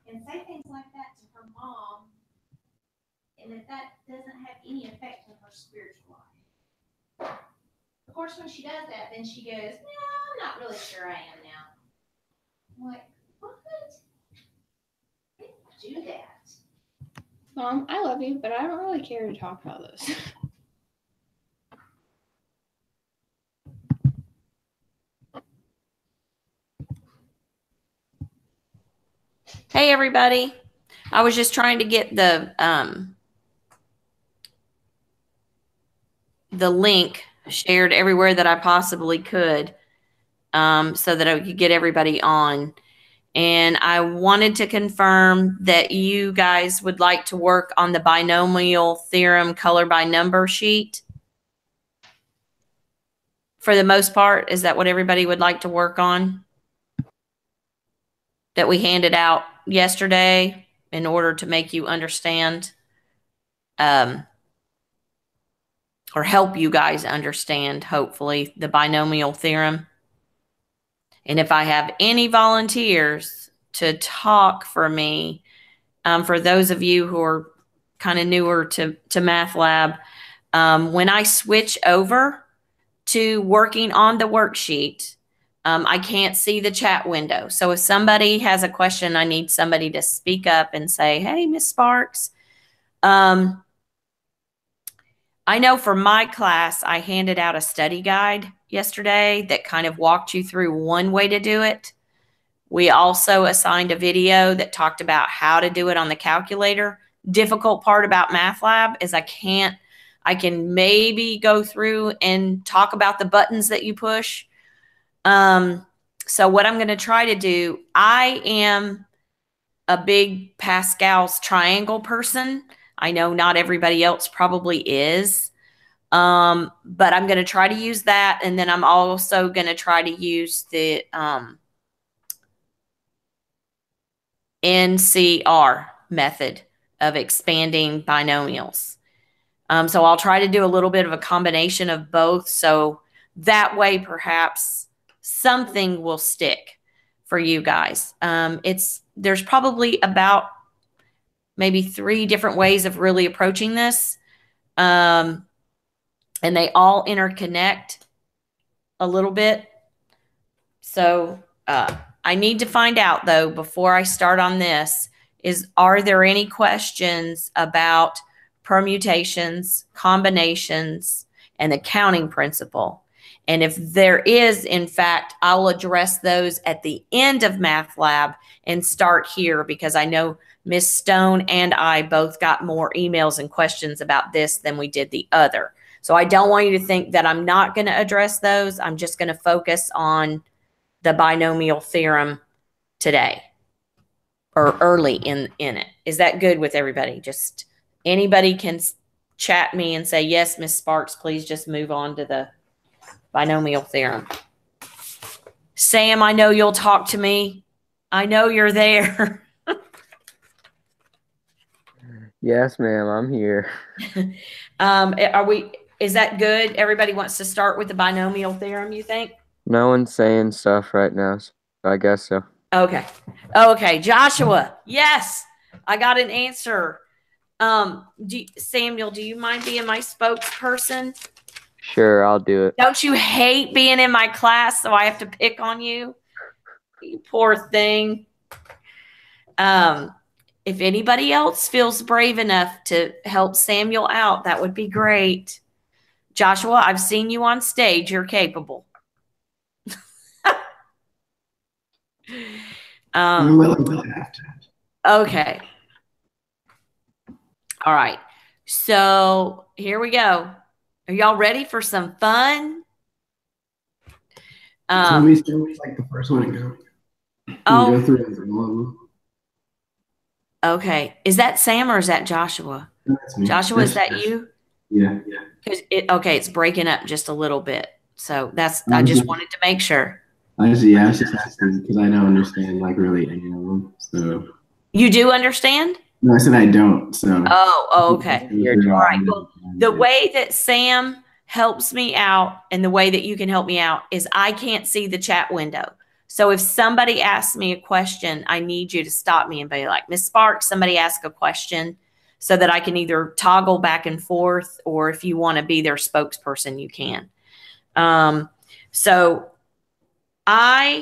and say things like that to her mom, and if that doesn't have any effect on her spiritual life. Of course, when she does that, then she goes, no, I'm not really sure I am now. I'm like, what? Do that. Mom, I love you, but I don't really care to talk about this. Hey, everybody. I was just trying to get the link shared everywhere that I possibly could so that I could get everybody on. And I wanted to confirm that you guys would like to work on the binomial theorem color by number sheet. For the most part, is that what everybody would like to work on? That we handed out yesterday in order to make you understand or help you guys understand, hopefully, the binomial theorem. And if I have any volunteers to talk for me, for those of you who are kind of newer to Math Lab, when I switch over to working on the worksheet, I can't see the chat window. So if somebody has a question, I need somebody to speak up and say, hey, Miss Sparks. I know for my class, I handed out a study guide yesterday that kind of walked you through one way to do it. We also assigned a video that talked about how to do it on the calculator. Difficult part about Math Lab is I can maybe go through and talk about the buttons that you push. So what I'm going to try to do, I am a big Pascal's triangle person. I know not everybody else probably is. But I'm going to try to use that. And then I'm also going to try to use the NCR method of expanding binomials. So I'll try to do a little bit of a combination of both. So that way, perhaps something will stick for you guys. There's probably about maybe 3 different ways of really approaching this. And they all interconnect a little bit. So I need to find out, though, before I start on this, are there any questions about permutations, combinations, and the counting principle? And if there is, in fact, I'll address those at the end of Math Lab and start here, because I know Miss Stone and I both got more emails and questions about this than we did the other. So I don't want you to think that I'm not going to address those. I'm just going to focus on the binomial theorem today, or early in it. Is that good with everybody? Just anybody can chat me and say, yes, Miss Sparks, please just move on to the binomial theorem. Sam, I know you'll talk to me. I know you're there. Yes, ma'am, I'm here. Is that good? Everybody wants to start with the binomial theorem, you think? No one's saying stuff right now, so I guess so. Okay. Okay, Joshua. Yes, I got an answer. Samuel, do you mind being my spokesperson? Sure, I'll do it. Don't you hate being in my class so I have to pick on you? You poor thing. If anybody else feels brave enough to help Samuel out, that would be great. Joshua, I've seen you on stage. You're capable. I'm willing to have to. Okay. All right. So here we go. Are y'all ready for some fun? Tell me like the first one to go. Oh. Go through it one. Okay. Is that Sam or is that Joshua? That's me. Joshua, is that you? Yeah. Okay, it's breaking up just a little bit. So I just wanted to make sure. I was just asking because I don't understand like really any of them. So you do understand? No, I said I don't. So okay. All right. Well, the way that Sam helps me out and the way that you can help me out is I can't see the chat window. So if somebody asks me a question, I need you to stop me and be like, Miss Sparks, somebody asked a question, so that I can either toggle back and forth, or if you want to be their spokesperson, you can. So I'm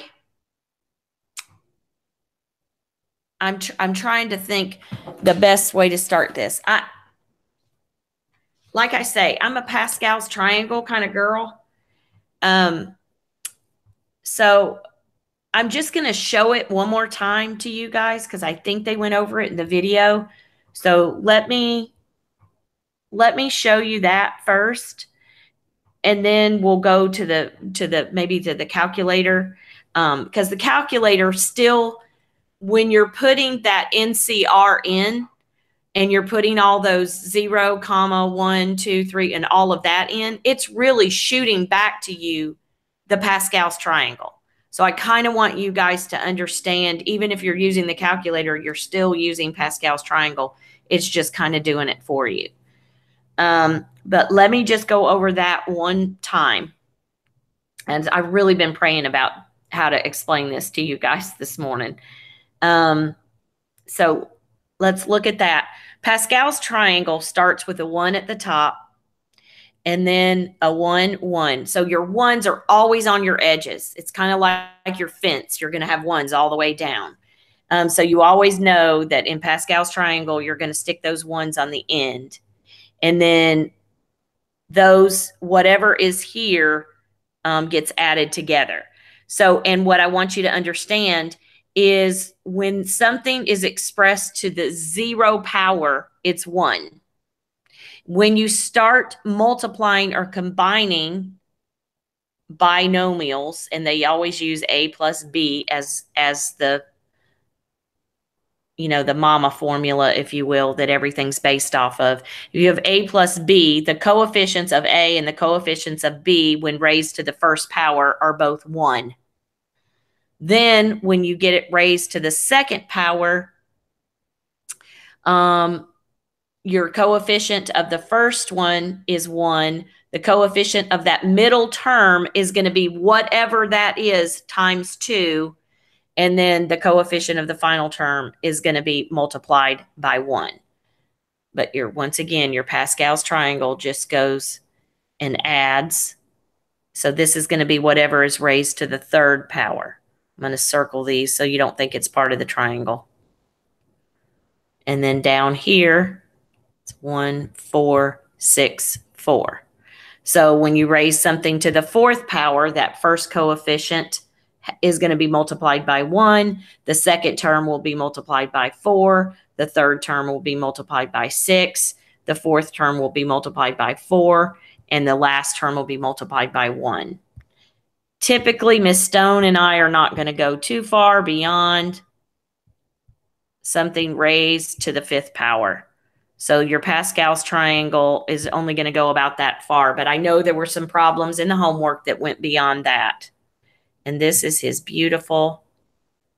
trying to think the best way to start this. Like I say, I'm a Pascal's triangle kind of girl. So I'm just going to show it one more time to you guys, because I think they went over it in the video. So let me show you that first, and then we'll go to the calculator, because the calculator still, when you're putting that NCR in and you're putting all those 0, 1, 2, 3, and all of that in, it's really shooting back to you the Pascal's triangle. So I kind of want you guys to understand, even if you're using the calculator, you're still using Pascal's triangle. It's just kind of doing it for you. But let me just go over that one time. And I've really been praying about how to explain this to you guys this morning. So let's look at that. Pascal's triangle starts with a 1 at the top, and then a 1, 1. So your ones are always on your edges. It's kind of like your fence. You're going to have ones all the way down. So you always know that in Pascal's triangle, you're going to stick those ones on the end. And then those, whatever is here, gets added together. So, and what I want you to understand is when something is expressed to the 0 power, it's 1. When you start multiplying or combining binomials, and they always use a plus b as the, the mama formula, if you will, that everything's based off of. If you have a plus b, the coefficients of a and the coefficients of b, when raised to the first power, are both 1. Then when you get it raised to the second power, your coefficient of the first one is 1. The coefficient of that middle term is going to be whatever that is times 2. And then the coefficient of the final term is going to be multiplied by 1. But once again, your Pascal's triangle just goes and adds. So this is going to be whatever is raised to the third power. I'm going to circle these so you don't think it's part of the triangle. And then down here, it's 1, 4, 6, 4. So when you raise something to the fourth power, that first coefficient is going to be multiplied by 1. The second term will be multiplied by 4. The third term will be multiplied by 6. The fourth term will be multiplied by 4. And the last term will be multiplied by 1. Typically, Miss Stone and I are not going to go too far beyond something raised to the fifth power. So your Pascal's triangle is only going to go about that far. But I know there were some problems in the homework that went beyond that. And this is his beautiful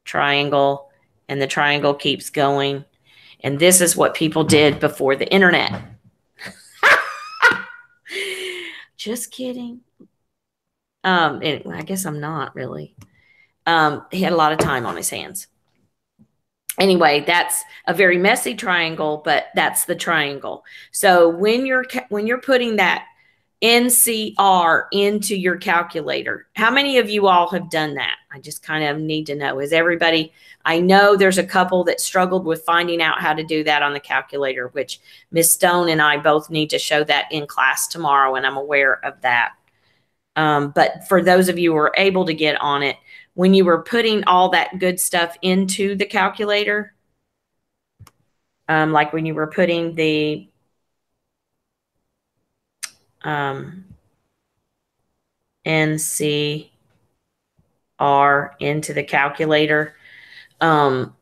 triangle. And the triangle keeps going. And this is what people did before the internet. Just kidding. I guess I'm not really. He had a lot of time on his hands. Anyway, that's a very messy triangle, but that's the triangle. So when you're putting that NCR into your calculator, how many of you all have done that? I just kind of need to know. Is everybody? I know there's a couple that struggled with finding out how to do that on the calculator, which Miss Stone and I both need to show that in class tomorrow, and I'm aware of that. But for those of you who are able to get on it, when you were putting all that good stuff into the calculator, like when you were putting the NCR into the calculator, and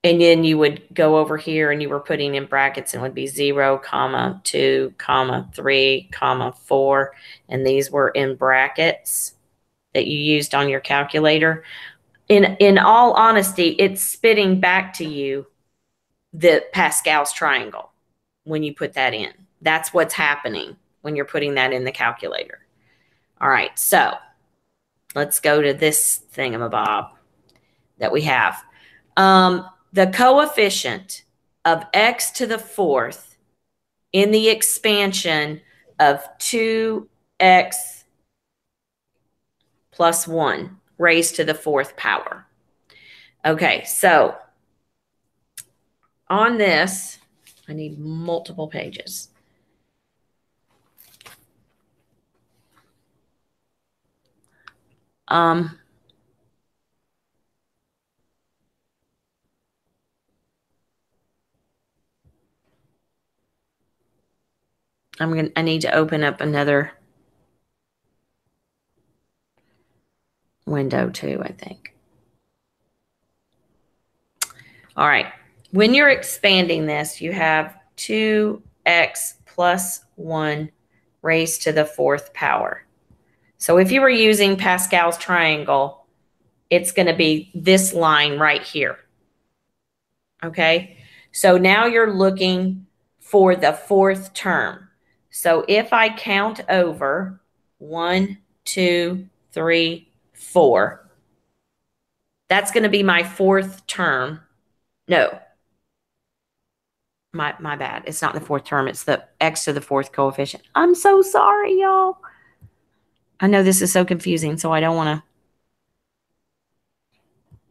then you would go over here and you were putting in brackets, and it would be 0, 2, 3, 4, and these were in brackets that you used on your calculator. In all honesty, it's spitting back to you the Pascal's triangle when you put that in. That's what's happening when you're putting that in the calculator. All right, so let's go to this thingamabob that we have. The coefficient of x to the fourth in the expansion of 2x plus 1 raised to the fourth power. Okay, so on this, I need multiple pages. I need to open up another window too, I think. All right. When you're expanding this, you have 2x plus 1 raised to the fourth power. So if you were using Pascal's triangle, it's going to be this line right here. Okay? So now you're looking for the fourth term. So if I count over 1, 2, 3, 4, that's going to be my fourth term. No, my bad. It's not the fourth term. It's the x to the fourth coefficient. I'm so sorry, y'all. I know this is so confusing, so I don't want to.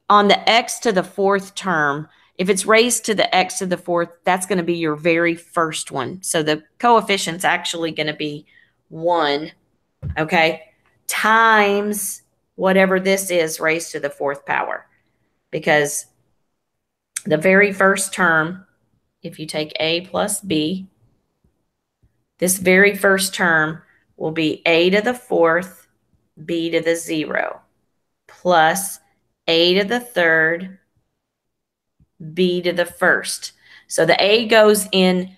On the x to the fourth term, if it's raised to the x to the fourth, that's going to be your very first one. So the coefficient's actually going to be 1, okay, times whatever this is raised to the fourth power. Because the very first term, if you take a plus b, this very first term will be a to the fourth, b to the 0, plus a to the third, b to the first. So the a goes in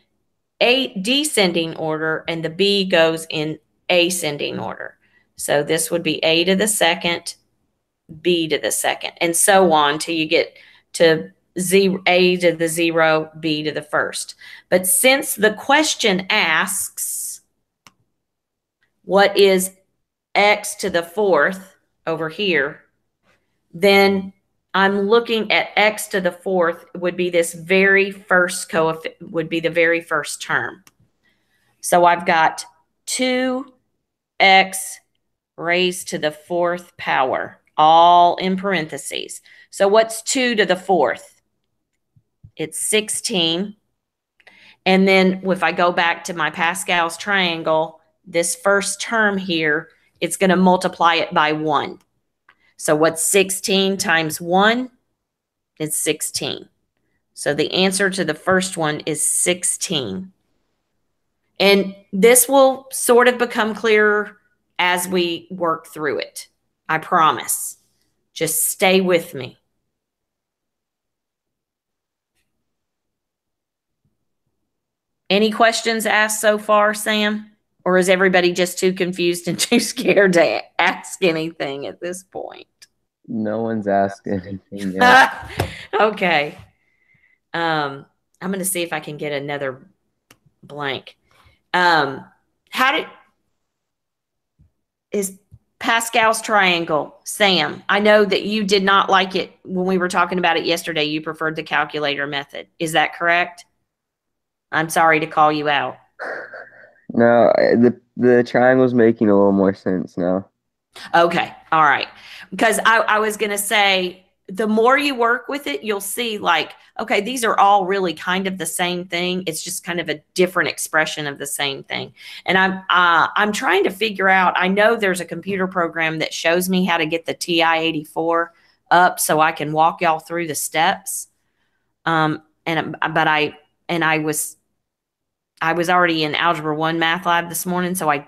a descending order and the b goes in ascending order. So this would be a to the second, b to the second, and so on till you get to a to the 0, b to the first. But since the question asks what is x to the fourth over here, then I'm looking at x to the fourth would be this very first coefficient, would be the very first term. So I've got 2x raised to the fourth power, all in parentheses. So what's 2 to the fourth? It's 16. And then if I go back to my Pascal's triangle, this first term here, it's going to multiply it by 1. So what's 16 times 1? It's 16. So the answer to the first one is 16. And this will sort of become clearer as we work through it. I promise. Just stay with me. Any questions asked so far, Sam? Or is everybody just too confused and too scared to ask anything at this point? No one's asked anything yet. Okay. I'm going to see if I can get another blank. Is Pascal's triangle, Sam? I know that you did not like it when we were talking about it yesterday. You preferred the calculator method. Is that correct? I'm sorry to call you out. No, the triangle's making a little more sense now. Okay. All right. Because I was going to say, the more you work with it, you'll see like, okay, these are all really kind of the same thing. It's just kind of a different expression of the same thing. And I'm trying to figure out, I know there's a computer program that shows me how to get the TI-84 up so I can walk y'all through the steps. I was already in Algebra 1 math lab this morning, so I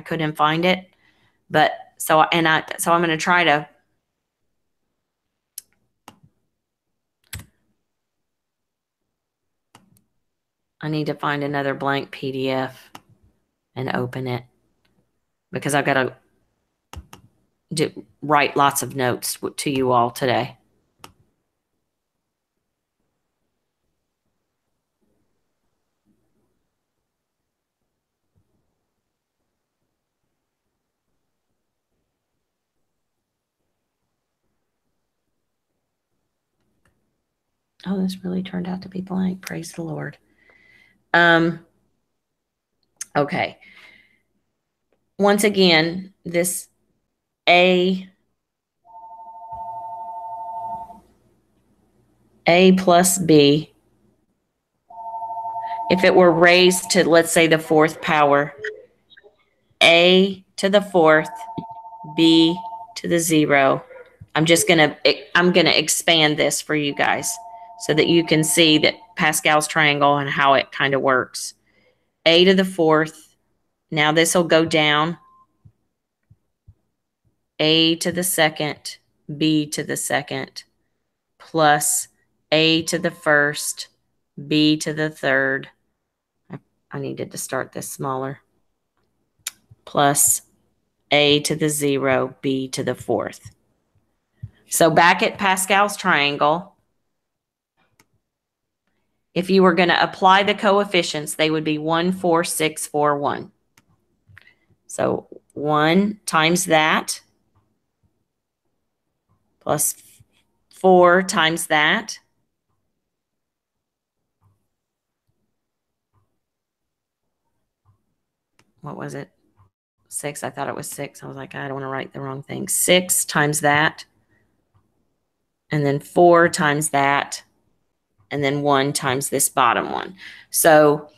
couldn't find it. But so I'm going to try to. I need to find another blank PDF and open it because I've got to write lots of notes to you all today. Oh, this really turned out to be blank. Praise the Lord. Okay. Once again, this A plus B, if it were raised to, let's say, the fourth power, A to the fourth, B to the 0. I'm going to expand this for you guys so that you can see that Pascal's triangle and how it kind of works. A to the fourth. Now this will go down. A to the second, B to the second, plus A to the first, B to the third. I needed to start this smaller. Plus A to the 0, B to the fourth. So back at Pascal's triangle, if you were going to apply the coefficients, they would be 1, 4, 6, 4, 1. So 1 times that plus 4 times that. What was it? 6. I thought it was 6. I was like, I don't want to write the wrong thing. 6 times that. And then 4 times that. And then 1 times this bottom one. So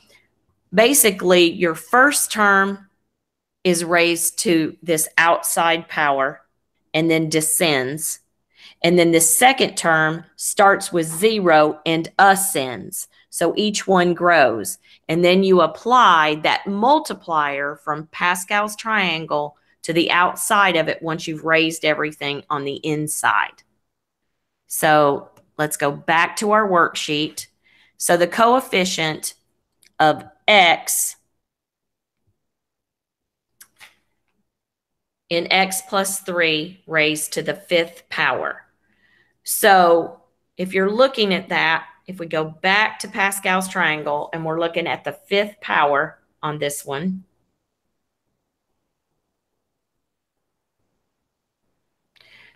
basically, your first term is raised to this outside power and then descends. And then the second term starts with 0 and ascends. So each one grows. And then you apply that multiplier from Pascal's triangle to the outside of it once you've raised everything on the inside. So let's go back to our worksheet. So the coefficient of x in x plus 3 raised to the 5th power. So if you're looking at that, if we go back to Pascal's triangle and we're looking at the 5th power on this one,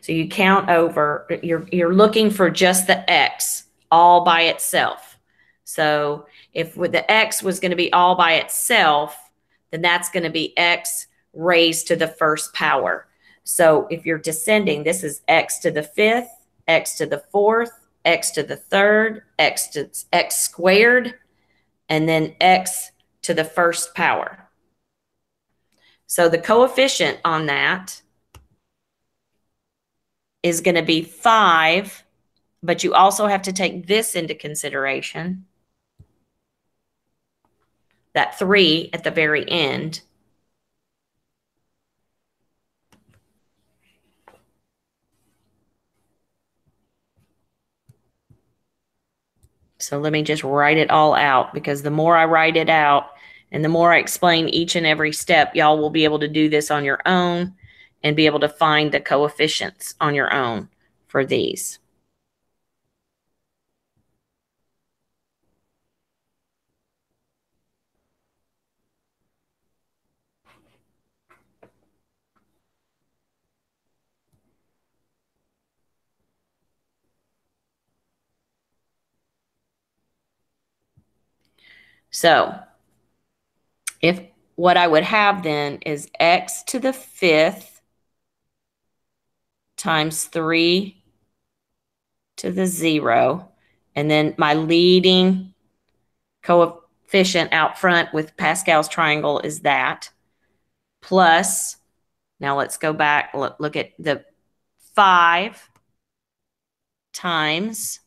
so you count over, you're looking for just the x all by itself. So if with the x was going to be all by itself, then that's going to be x raised to the 1st power. So if you're descending, this is x to the 5th, x to the 4th, x to the 3rd, x squared, and then x to the 1st power. So the coefficient on that is going to be 5, but you also have to take this into consideration, that 3 at the very end. So let me just write it all out, because the more I write it out and the more I explain each and every step, y'all will be able to do this on your own and be able to find the coefficients on your own for these. So if what I would have then is x to the 5th times 3 to the 0, and then my leading coefficient out front with Pascal's triangle is that, plus, now let's go back, look at the 5 times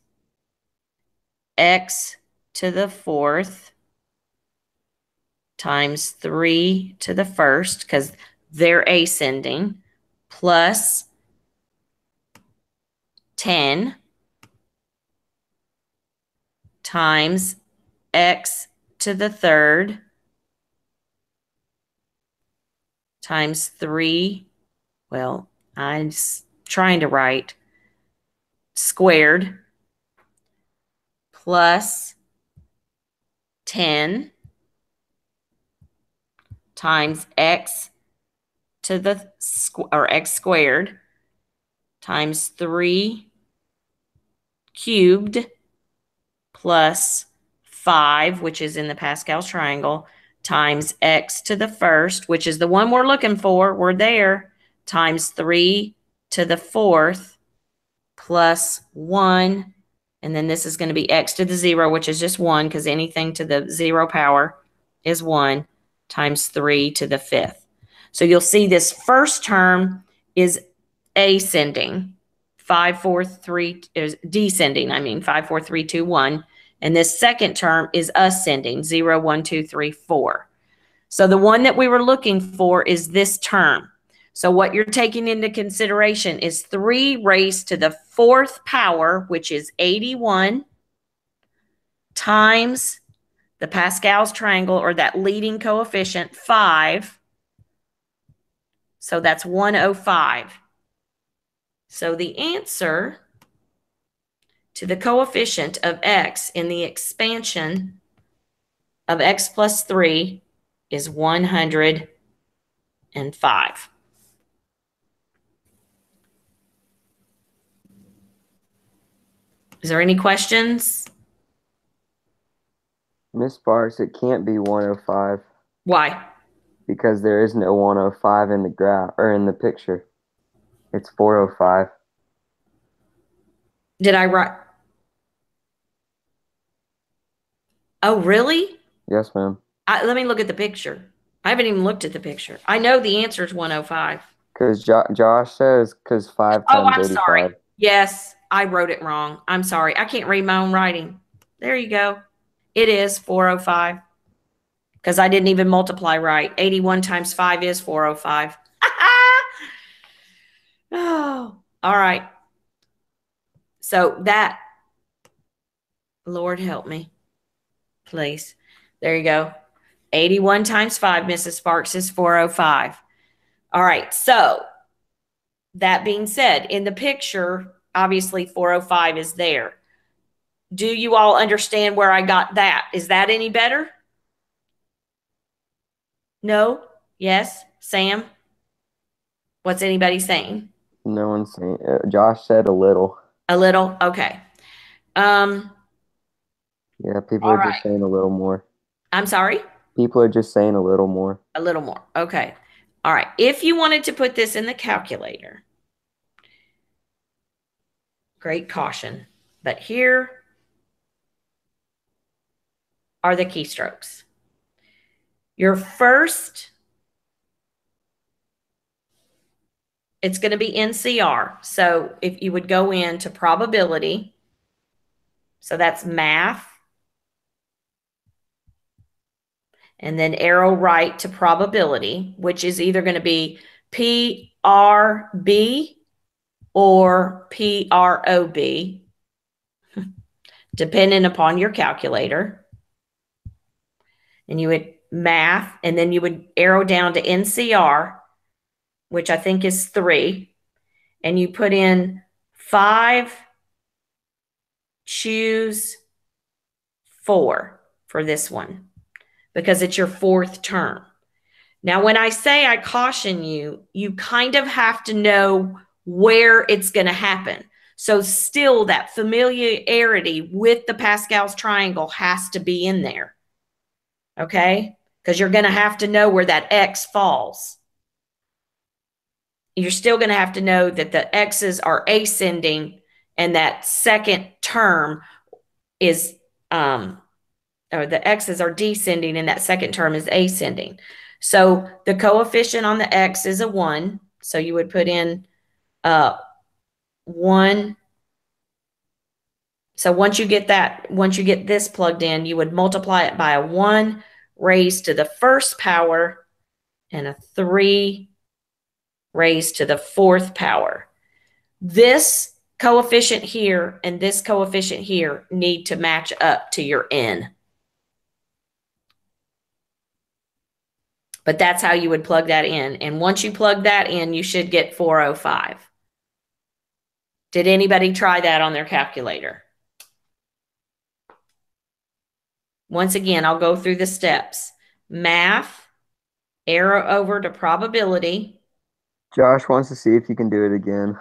x to the 4th times 3 to the 1st, because they're ascending, plus 10 times x to the 3rd times 3, well, I'm trying to write squared, plus 10 times x to the x squared times 3 cubed plus 5, which is in the Pascal's triangle, times x to the first, which is the one we're looking for. We're there. Times 3 to the fourth plus 1. And then this is going to be x to the 0, which is just 1 because anything to the 0 power is 1 times 3 to the fifth. So you'll see this first term is ascending. 5, 4, 3 is descending. 5, 4, 3, 2, 1. And this second term is ascending. 0, 1, 2, 3, 4. So the one that we were looking for is this term. So what you're taking into consideration is 3 raised to the fourth power, which is 81, times the Pascal's triangle, or that leading coefficient, 5. So that's 105. So the answer to the coefficient of x in the expansion of x plus 3 is 105. Is there any questions? Miss Sparks, it can't be 105 Why? because there is no 105 in the graph or in the picture. It's 405. Did I write? Oh, really? Yes, ma'am. Let me look at the picture. I haven't even looked at the picture. I know the answer is 105. Because Josh says because 5 Oh, times I'm 85. sorry. Yes, I wrote it wrong. I'm sorry. I can't read my own writing. There you go. It is 405 because I didn't even multiply right. 81 times 5 is 405. Oh, all right. So that, Lord help me, please. There you go. 81 times 5, Mrs. Sparks, is 405. All right. So that being said, in the picture, obviously 405 is there. Do you all understand where I got that? Is that any better? No? Yes? Sam? What's anybody saying? No one's saying. Josh said a little. A little? Okay. Yeah, people All are right. just saying a little more. I'm sorry? People are just saying a little more. A little more. Okay. All right. If you wanted to put this in the calculator, great caution. But here are the keystrokes. Your first, it's going to be NCR. So if you would go into probability, so that's math, and then arrow right to probability, which is either going to be PRB or PROB, depending upon your calculator. And you would math, and then you would arrow down to NCR, which I think is 3, and you put in 5, choose 4 for this one because it's your fourth term. Now, when I say I caution you, you kind of have to know where it's going to happen. So still that familiarity with the Pascal's triangle has to be in there. Okay? Because you're going to have to know where that X falls. You're still going to have to know that the X's are ascending and that second term is, or the X's are descending and that second term is ascending. So the coefficient on the X is a 1. So you would put in 1. So once you get this plugged in, you would multiply it by a 1 raised to the first power and a 3 raised to the fourth power. This coefficient here and this coefficient here need to match up to your n. But that's how you would plug that in. And once you plug that in, you should get 405. Did anybody try that on their calculator? Once again, I'll go through the steps. Math, arrow over to probability. Josh wants to see if you can do it again.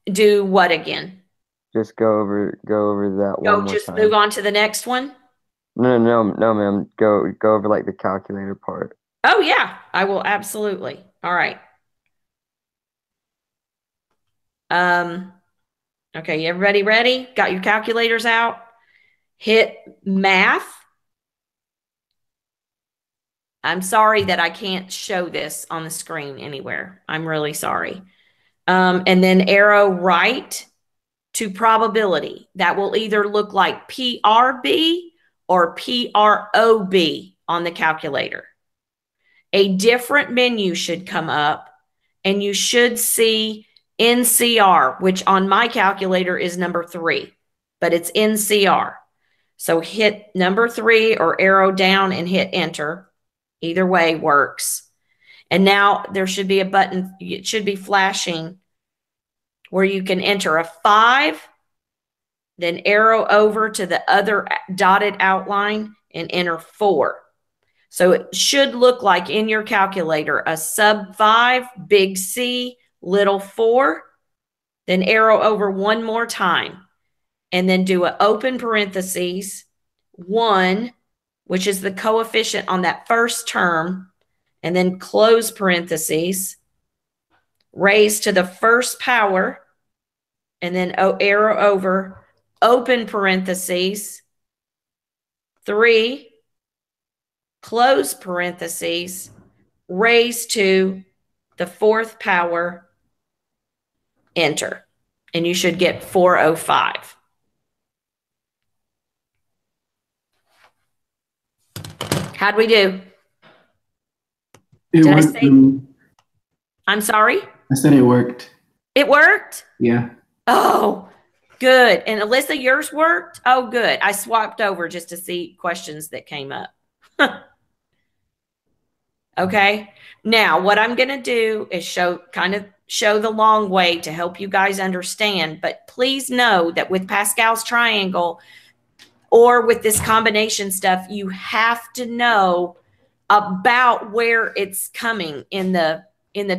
Do what again? Just go over that one Go, more just time. move on to the next one. No, ma'am. Go over like the calculator part. Oh, yeah, I will absolutely. All right. Okay, everybody ready? Got your calculators out? Hit math. I'm sorry that I can't show this on the screen anywhere. I'm really sorry. And then arrow right to probability. That will either look like PRB or PROB on the calculator. A different menu should come up and you should see NCR, which on my calculator is number 3, but it's NCR. So hit number 3 or arrow down and hit enter. Either way works. And now there should be a button, it should be flashing where you can enter a 5, then arrow over to the other dotted outline and enter 4. So it should look like in your calculator a sub 5, big C, little 4, then arrow over one more time and then do an open parentheses, 1, which is the coefficient on that first term, and then close parentheses, raise to the first power, and then arrow over, open parentheses, 3, close parentheses, raise to the 4th power, enter. And you should get 405. How'd we do? It Did I worked say- for me. I'm sorry? I said it worked. It worked? Yeah. Oh, good. And Alyssa, yours worked? Oh, good. I swapped over just to see questions that came up. Okay. Now, what I'm going to do is show the long way to help you guys understand. But please know that with Pascal's triangle or with this combination stuff, you have to know about where it's coming in the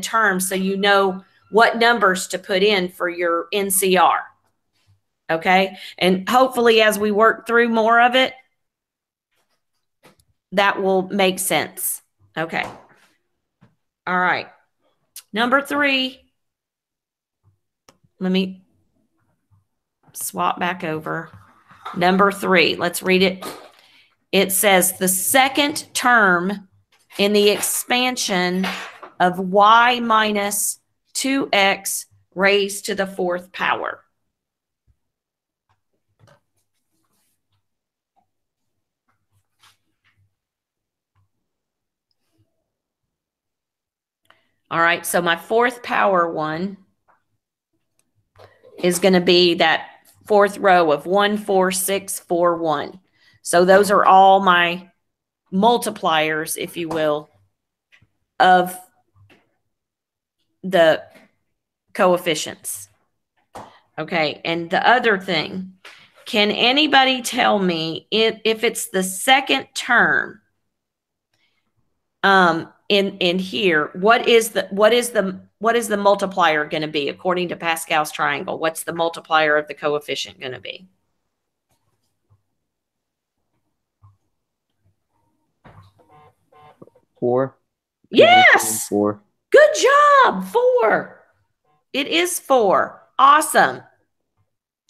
term so you know what numbers to put in for your NCR. Okay? And hopefully as we work through more of it, that will make sense. Okay. All right. Number 3. Let me swap back over. Number 3. Let's read it. It says the second term in the expansion of y minus 2x raised to the 4th power. All right, so my 4th power one is going to be that 4th row of 1, 4, 6, 4, 1. So those are all my multipliers, if you will, of the coefficients. Okay, and the other thing, can anybody tell me if it's the second term in here, what is the multiplier going to be according to Pascal's triangle? What's the multiplier of the coefficient going to be? Four. Yes. 4. Good job. 4. It is 4. Awesome.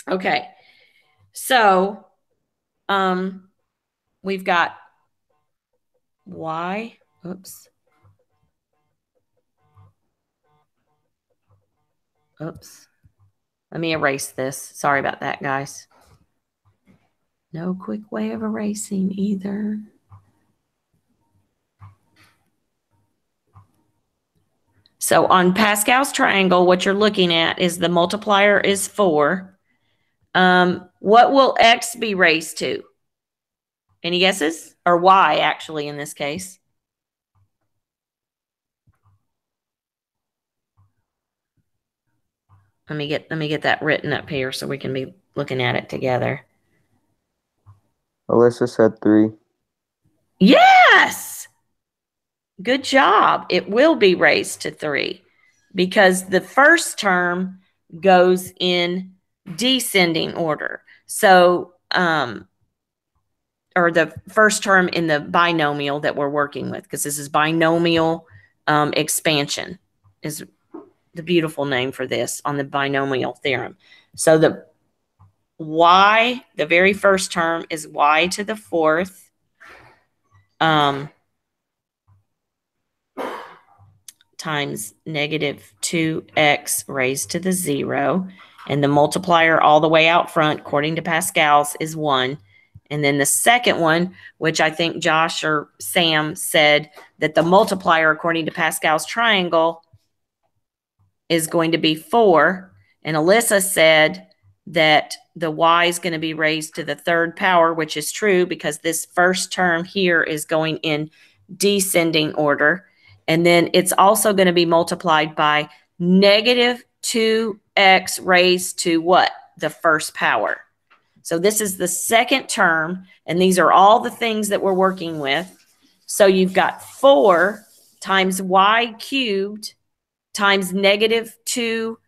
Okay. So, we've got y. Oops. Let me erase this. Sorry about that, guys. No quick way of erasing either. So on Pascal's triangle, what you're looking at is the multiplier is 4. What will x be raised to? Any guesses? Or y, actually, in this case. Let me get that written up here so we can be looking at it together. Alyssa said 3. Yes! Good job. It will be raised to 3 because the first term goes in descending order. So, or the first term in the binomial that we're working with, because this is binomial expansion is the beautiful name for this on the binomial theorem. So the y, the very first term is y to the fourth times negative 2x raised to the 0. And the multiplier all the way out front, according to Pascal's, is 1. And then the second one, which I think Josh or Sam said that the multiplier, according to Pascal's triangle, is going to be 4. And Alyssa said that the y is going to be raised to the third power, which is true because this first term here is going in descending order. And then it's also going to be multiplied by negative 2x raised to what? The first power. So this is the second term, and these are all the things that we're working with. So you've got 4 times y cubed times negative 2x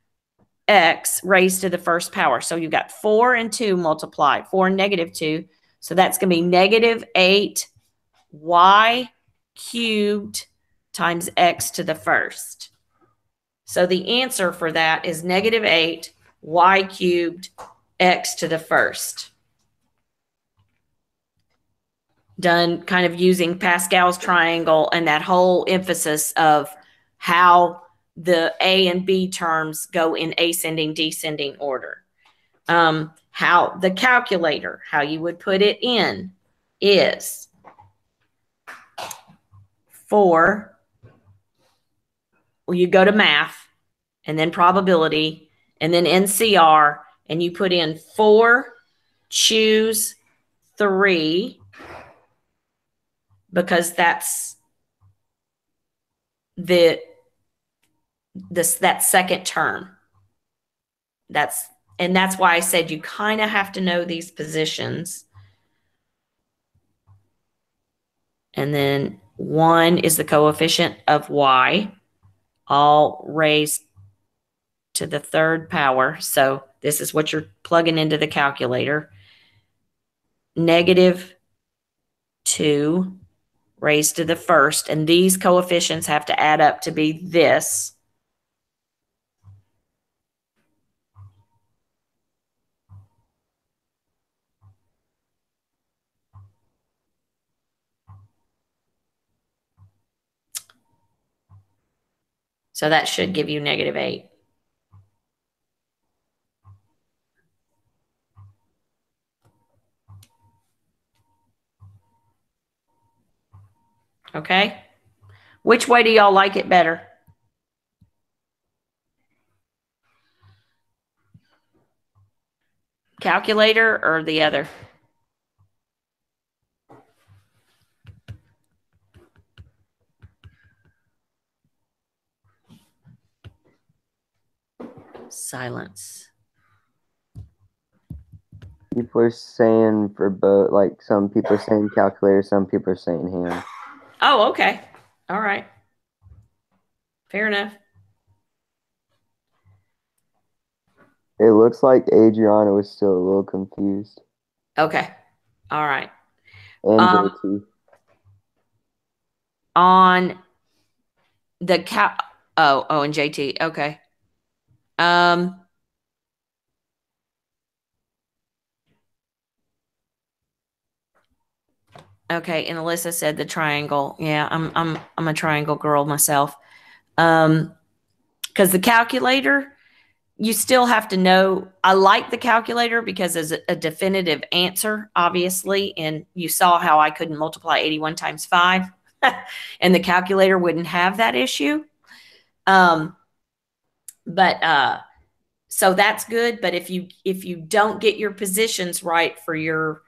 raised to the first power. So you've got 4 and 2 multiplied, 4 and negative 2. So that's going to be negative 8y cubed times x to the first. So the answer for that is negative 8y cubed x to the first. Done kind of using Pascal's triangle and that whole emphasis of how the A and B terms go in ascending, descending order. How the calculator, how you would put it in is 4. Well, you go to math and then probability and then NCR and you put in 4, choose 3, because that's that second term. That's why I said you kind of have to know these positions. And then 1 is the coefficient of y, all raised to the third power. So this is what you're plugging into the calculator. Negative 2 raised to the first. And these coefficients have to add up to be this. So that should give you negative 8. Okay? Which way do y'all like it better? Calculator or the other? Silence. People are saying for both, like some people are saying calculator, some people are saying hand. Oh, okay. All right. Fair enough. It looks like Adriana was still a little confused. Okay. All right. And JT. On the and JT. Okay. Okay, and Alyssa said the triangle. Yeah, I'm a triangle girl myself. Because the calculator, you still have to know. I like the calculator because it's a definitive answer, obviously. And you saw how I couldn't multiply 81 times 5, and the calculator wouldn't have that issue. So that's good. But if you don't get your positions right for your,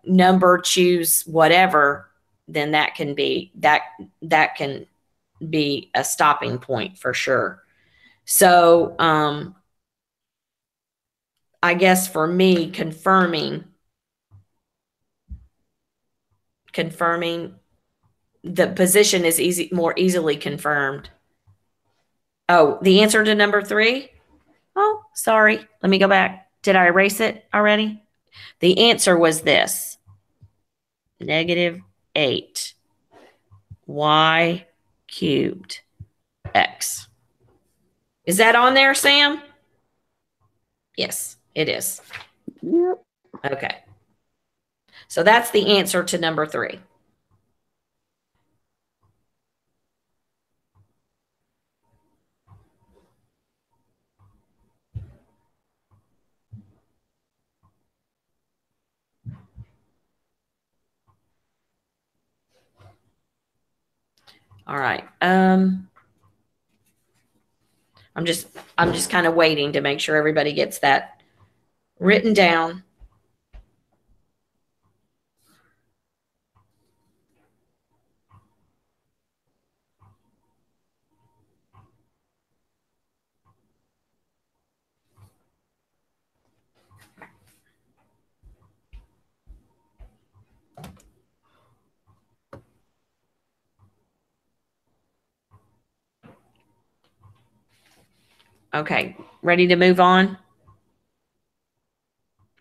number, choose whatever, then that can be a stopping point for sure. So I guess for me, confirming the position is more easily confirmed. Oh, the answer to number 3? Oh, sorry. Let me go back. Did I erase it already? The answer was this. -8 y cubed x. Is that on there, Sam? Yes, it is. Yep. Okay. So that's the answer to number 3. All right. I'm just kind of waiting to make sure everybody gets that written down. Okay, ready to move on?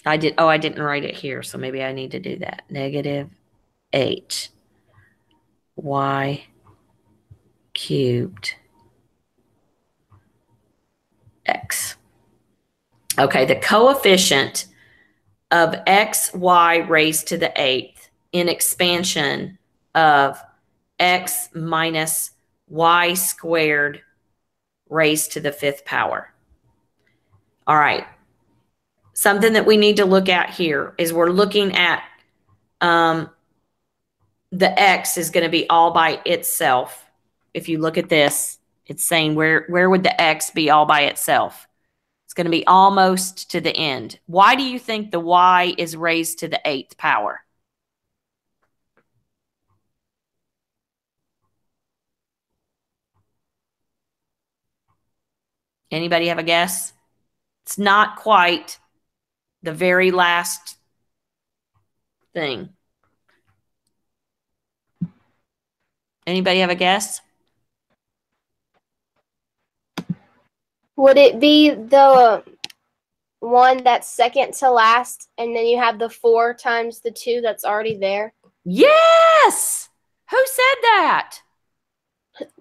I didn't write it here, so maybe I need to do that. -8 y cubed x. Okay, the coefficient of xy raised to the 8th in expansion of x minus y squared raised to the 5th power. All right. Something that we need to look at here is we're looking at the x is going to be all by itself. If you look at this, it's saying where would the x be all by itself? It's going to be almost to the end. Why do you think the y is raised to the 8th power? Anybody have a guess? It's not quite the very last thing. Anybody have a guess? Would it be the one that's second to last, and then you have the 4 times the 2 that's already there? Yes! Who said that?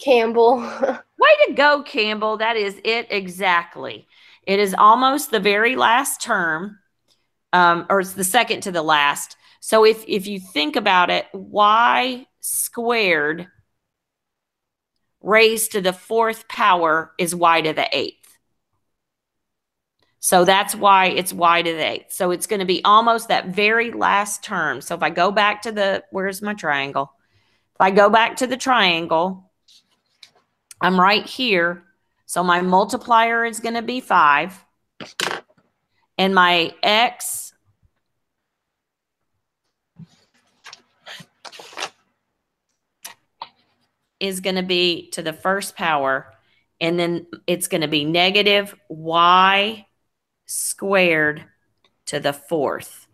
Campbell. Way to go, Campbell. That is it exactly. It is almost the very last term, or it's the second to the last. So if you think about it, y squared raised to the 4th power is y to the 8th. So that's why it's y to the 8th. So it's going to be almost that very last term. So if I go back to where's my triangle? If I go back to the triangle, I'm right here. So my multiplier is going to be 5. And my x is going to be to the 1st power. And then it's going to be negative y squared to the 4th.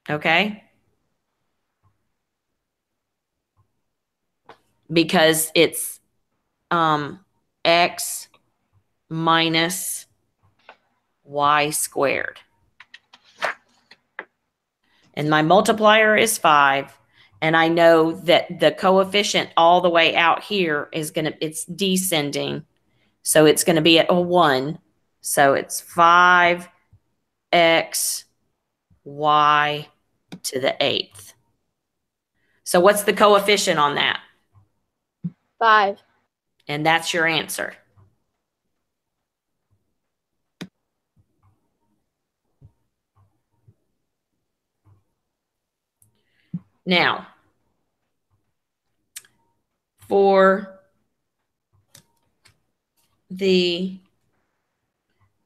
Okay? Because it's x minus y squared. And my multiplier is 5. And I know that the coefficient all the way out here is it's descending. So it's going to be at a 1. So it's 5x y to the 8th. So what's the coefficient on that? 5. And that's your answer. Now, for the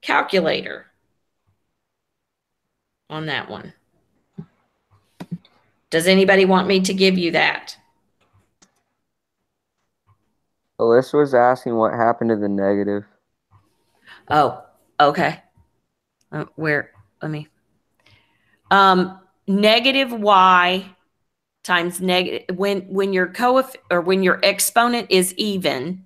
calculator on that one, does anybody want me to give you that? Alyssa was asking what happened to the negative. Oh, okay. Let me. Negative y times negative, when your when your exponent is even,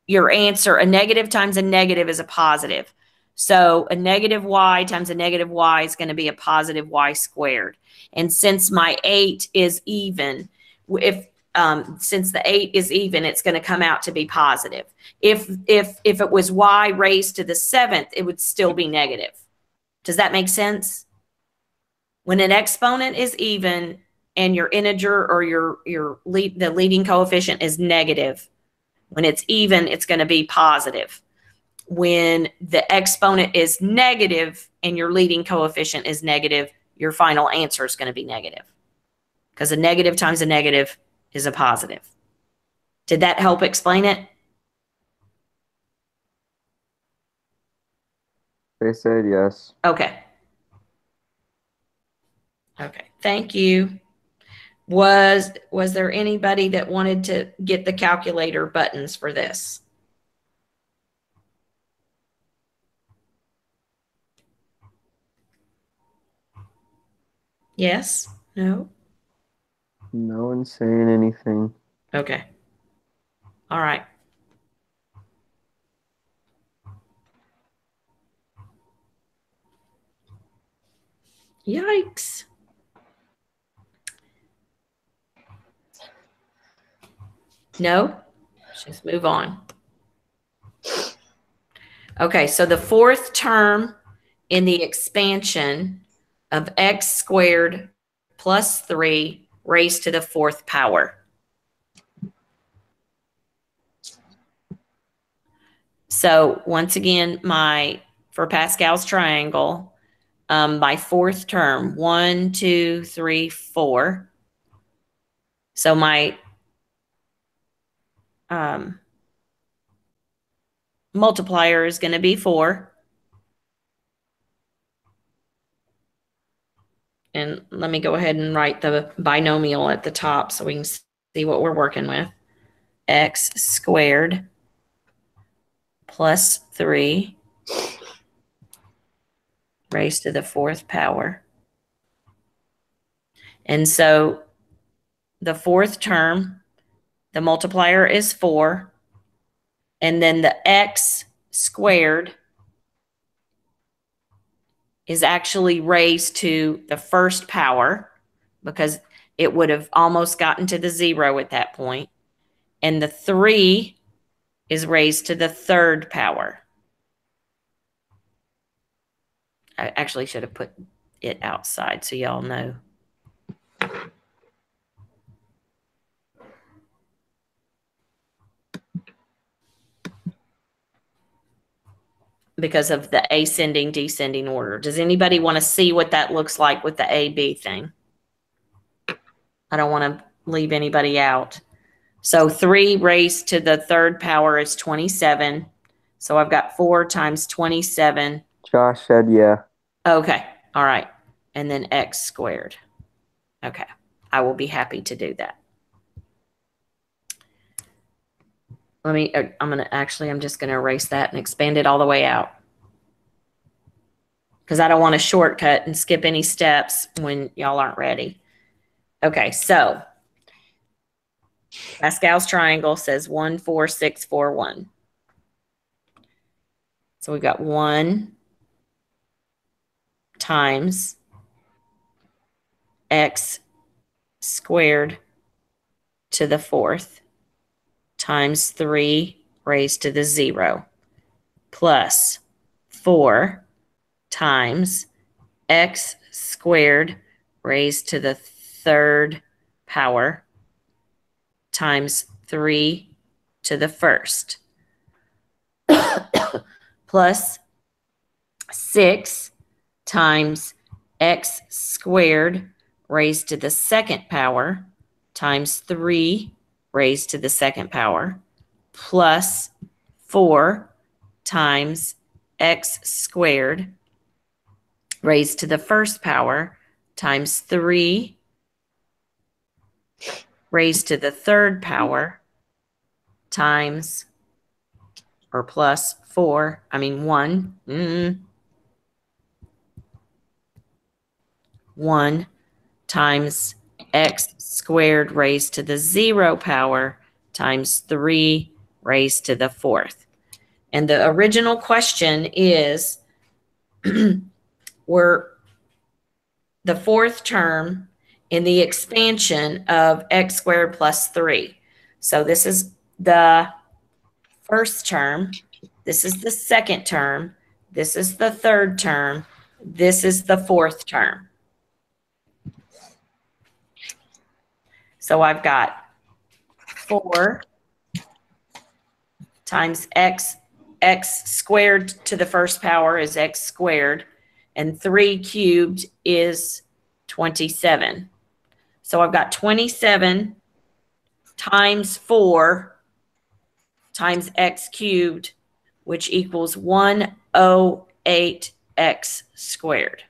your answer, a negative times a negative is a positive. So a negative y times a negative y is going to be a positive y squared. And since my 8 is even, since the 8 is even, it's going to come out to be positive. If it was y raised to the 7th, it would still be negative. Does that make sense? When an exponent is even and your integer or the leading coefficient is negative, when it's even, it's going to be positive. When the exponent is negative and your leading coefficient is negative, your final answer is going to be negative. Because a negative times a negative is a positive. Did that help explain it? They said yes. Okay. Okay, thank you. Was there anybody that wanted to get the calculator buttons for this? Yes? No? No one's saying anything. Okay. All right. Yikes. No? Let's just move on. Okay, so the fourth term in the expansion of x squared plus 3 raised to the 4th power. So once again, for Pascal's triangle, my fourth term, 1, 2, 3, 4. So my multiplier is going to be 4. And let me go ahead and write the binomial at the top so we can see what we're working with. X squared plus 3 raised to the 4th power. And so the fourth term, the multiplier is 4. And then the x squared is actually raised to the 1st power because it would have almost gotten to the 0 at that point. And the 3 is raised to the 3rd power. I actually should have put it outside so y'all know. Because of the ascending, descending order. Does anybody want to see what that looks like with the AB thing? I don't want to leave anybody out. So 3 raised to the 3rd power is 27. So I've got 4 times 27. Josh said yeah. Okay. All right. And then x squared. Okay. I will be happy to do that. I'm just going to erase that and expand it all the way out. Because I don't want to shortcut and skip any steps when y'all aren't ready. Okay, so Pascal's triangle says 1, 4, 6, 4, 1. So we've got 1 times x squared to the 4th times 3 raised to the 0 plus 4 times x squared raised to the 3rd power times 3 to the 1st plus 6 times x squared raised to the 2nd power times 3 raised to the 2nd power plus 4 times x squared raised to the 1st power times 3 raised to the 3rd power times or plus 1 times x squared raised to the 0 power times 3 raised to the fourth. And the original question is, were the fourth term in the expansion of x squared plus 3. So this is the first term. This is the second term. This is the third term. This is the fourth term. So I've got 4 times x squared to the first power is x squared, and 3 cubed is 27. So I've got 27 times 4 times x cubed, which equals 108x squared.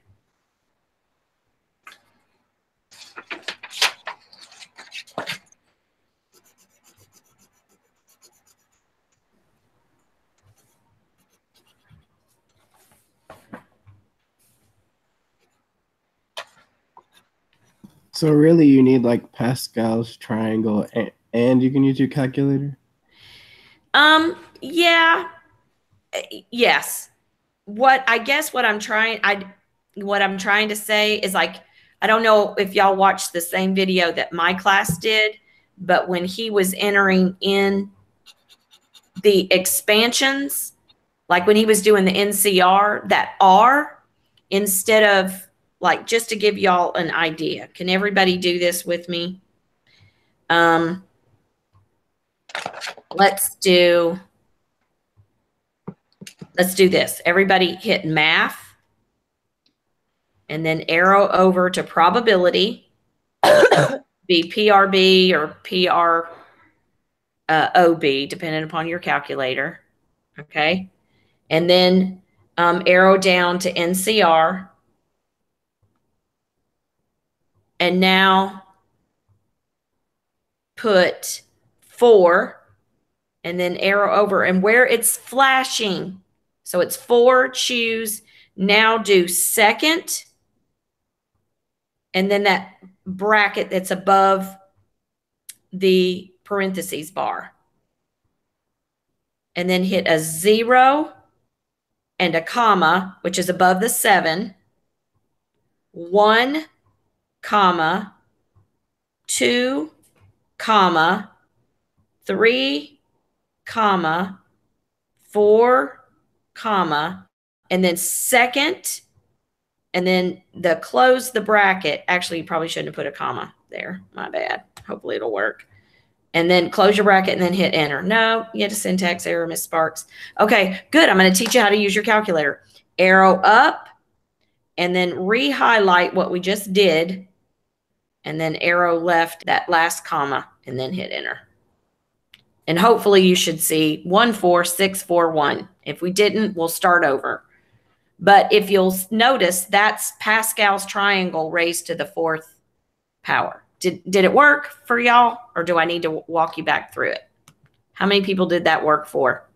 So really, you need like Pascal's triangle, and you can use your calculator. Yeah. Yes. What I'm trying to say is, like, I don't know if y'all watched the same video that my class did, but when he was entering in the expansions, like when he was doing the NCR, that R, instead of, like, just to give y'all an idea, can everybody do this with me? Let's do this. Everybody hit math and then arrow over to probability, be PRB or PROB, depending upon your calculator. Okay. And then arrow down to NCR. And now put 4 and then arrow over, and where it's flashing, so it's 4, choose, now do second, and then that bracket that's above the parentheses bar, and then hit a 0 and a comma, which is above the 7, 1 comma 2 comma 3 comma 4 comma, and then second, and then close the bracket. Actually, you probably shouldn't have put a comma there. My bad. Hopefully it'll work. And then close your bracket and then hit enter. No, you had a syntax error, Miss Sparks. Okay, good. I'm going to teach you how to use your calculator. Arrow up and then re-highlight what we just did, and then arrow left that last comma and then hit enter. And hopefully you should see 14641. If we didn't, we'll start over. But if you'll notice, that's Pascal's triangle raised to the fourth power. Did it work for y'all, or do I need to walk you back through it? How many people did that work for?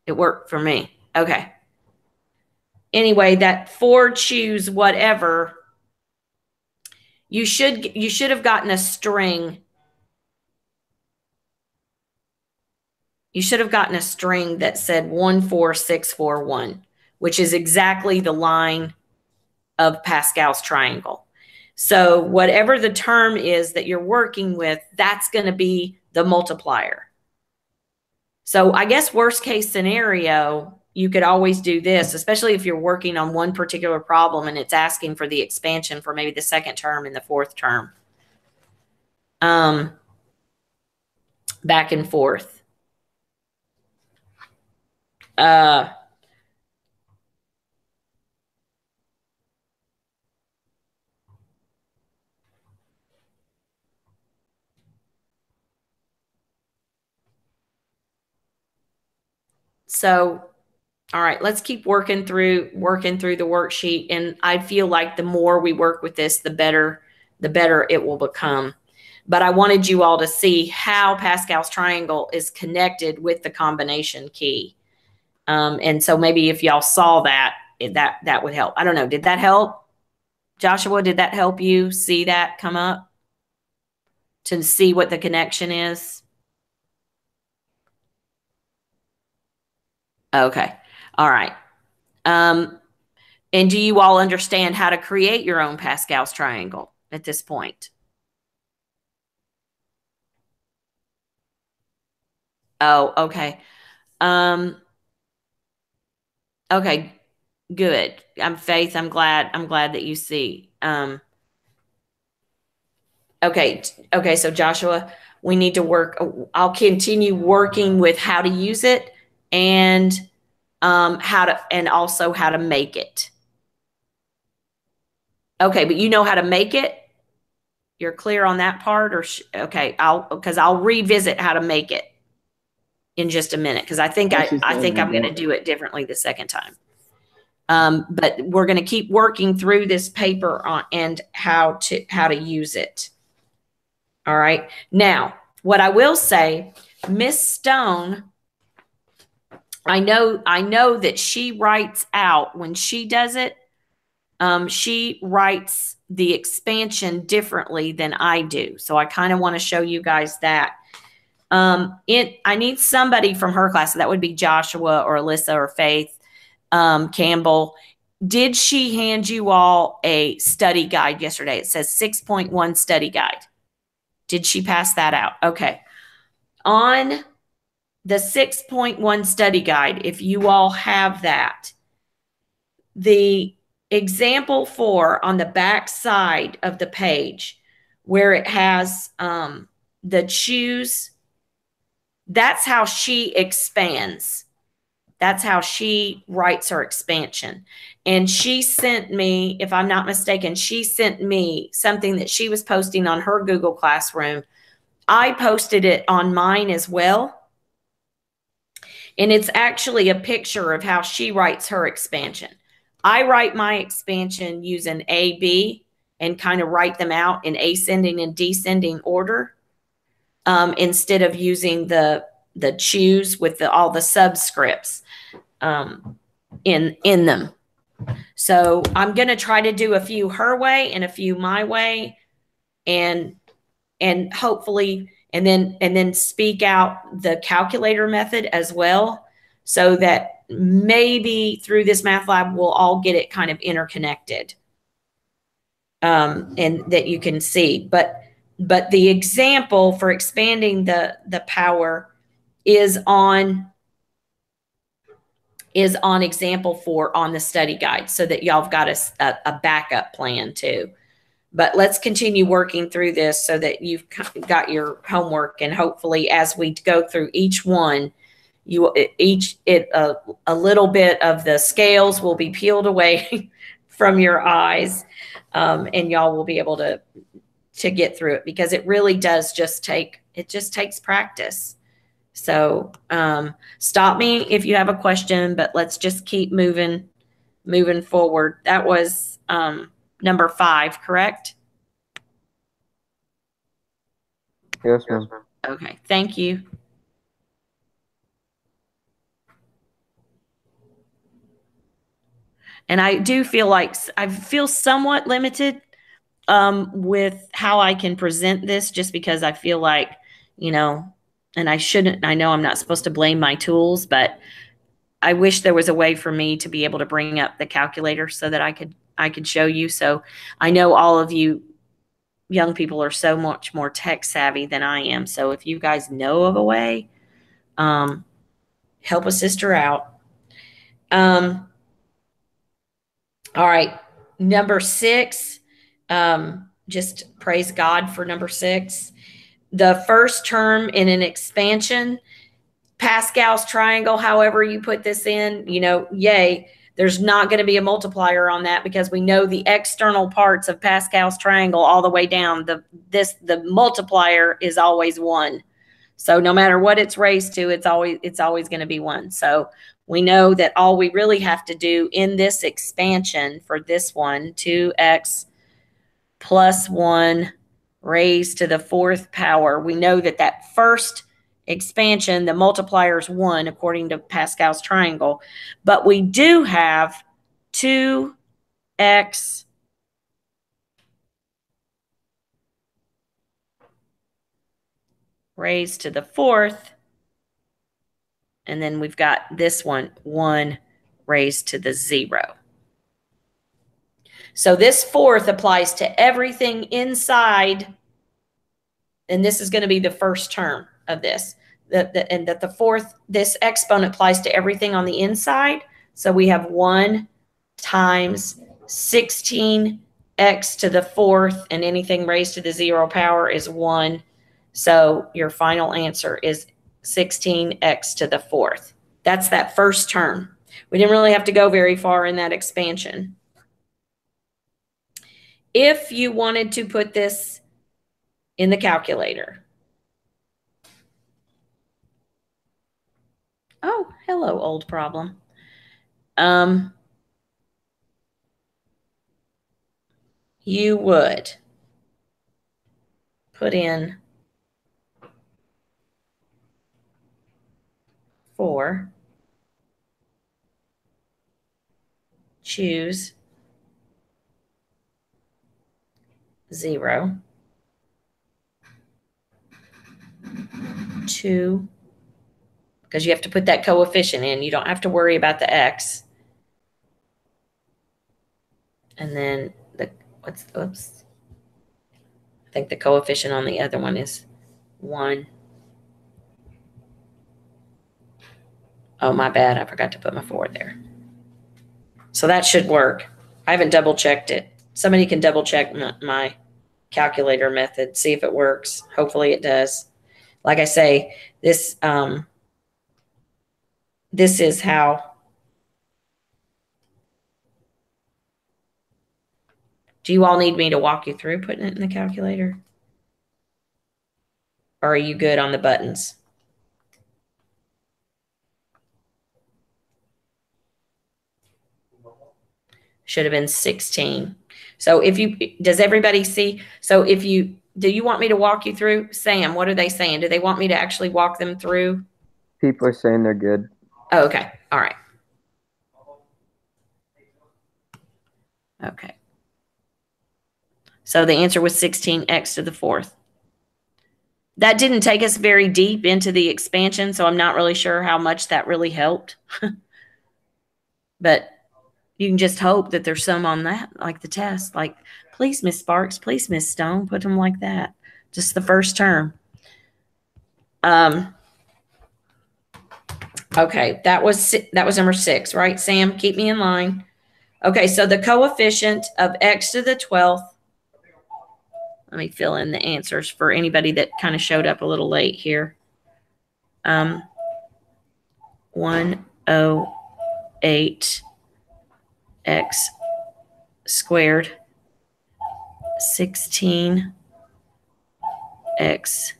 It worked for me. Okay. Anyway, that 4 choose whatever, you should have gotten a string. You should have gotten a string that said 14641, which is exactly the line of Pascal's triangle. So whatever the term is that you're working with, that's going to be the multiplier. So I guess worst case scenario, you could always do this, especially if you're working on one particular problem and it's asking for the expansion for maybe the second term and the fourth term. Back and forth. So, all right, let's keep working through the worksheet. And I feel like the more we work with this, the better it will become. But I wanted you all to see how Pascal's triangle is connected with the combination key. And so maybe if y'all saw that, that would help. I don't know. Did that help? Joshua, did that help you see that come up? To see what the connection is? Okay. All right. And do you all understand how to create your own Pascal's triangle at this point? Oh, okay. Okay, good. Faith, I'm glad that you see. Okay, so Joshua, we need to work. I'll continue working with how to use it and also how to make it. Okay, but you know how to make it? You're clear on that part, or okay? I'll revisit how to make it in just a minute, because I think I'm going to do it differently the second time. But we're going to keep working through this paper and how to use it. All right. Now, what I will say, Miss Stone, I know that she writes out when she does it. She writes the expansion differently than I do. So I kind of want to show you guys that. I need somebody from her class. So that would be Joshua or Alyssa or Faith Campbell. Did she hand you all a study guide yesterday? It says 6.1 study guide. Did she pass that out? Okay. On the 6.1 study guide, if you all have that, the example 4 on the back side of the page where it has the choose, that's how she expands. That's how she writes her expansion. And she sent me, if I'm not mistaken, she sent me something that she was posting on her Google Classroom. I posted it on mine as well. And it's actually a picture of how she writes her expansion. I write my expansion using A, B, and kind of write them out in ascending and descending order, instead of using the choose with all the subscripts in them. So I'm going to try to do a few her way and a few my way, and hopefully, and then speak out the calculator method as well, so that maybe through this math lab, we'll all get it kind of interconnected. And that you can see, but the example for expanding the power is on example 4 on the study guide, so that y'all have got a backup plan too. But let's continue working through this so that you've got your homework, and hopefully as we go through each one, a little bit of the scales will be peeled away from your eyes, and y'all will be able to get through it, because it really does just takes practice. So stop me if you have a question, but let's just keep moving forward. That was number 5, correct? Yes, ma'am. Okay, thank you. And I do feel like I feel somewhat limited with how I can present this, just because I feel like, and I know I'm not supposed to blame my tools, but I wish there was a way for me to be able to bring up the calculator so that I could show you. So I know all of you young people are so much more tech savvy than I am. So if you guys know of a way, help a sister out. All right. Number 6, just praise God for number 6. The first term in an expansion, Pascal's triangle, however you put this in, yay. There's not going to be a multiplier on that, because we know the external parts of Pascal's triangle all the way down. The multiplier is always 1. So no matter what it's raised to, it's always going to be 1. So we know that all we really have to do in this expansion for this one, 2x plus 1 raised to the 4th power, we know that first expansion, the multiplier is 1 according to Pascal's triangle, but we do have 2x raised to the 4th, And then we've got this one, 1 raised to the 0. So this fourth applies to everything inside. And this is going to be the first term of this. And that the fourth, this exponent applies to everything on the inside. So we have 1 times 16x to the fourth, and anything raised to the 0 power is 1. So your final answer is 16x to the fourth. That's that first term. We didn't really have to go very far in that expansion. If you wanted to put this in the calculator. Oh, hello, old problem. You would put in 4, choose 0, 2, because you have to put that coefficient in. You don't have to worry about the x. And then oops. I think the coefficient on the other one is 1. Oh, my bad. I forgot to put my 4 there. So that should work. I haven't double checked it. Somebody can double check my calculator method, see if it works. Hopefully it does. Like I say, this is how. Do you all need me to walk you through putting it in the calculator? Or are you good on the buttons? Should have been 16. So does everybody see? So do you want me to walk you through? Sam, what are they saying? Do they want me to actually walk them through? People are saying they're good. Oh, okay. All right. Okay. So the answer was 16x to the fourth. That didn't take us very deep into the expansion, so I'm not really sure how much that really helped. But you can just hope that there's some on that, like the test. Like, please, Miss Sparks, please, Miss Stone, put them like that. Just the first term. Okay, that was number 6, right, Sam? Keep me in line. Okay, so the coefficient of x to the 12th. Let me fill in the answers for anybody that kind of showed up a little late here. 108 x squared 16 x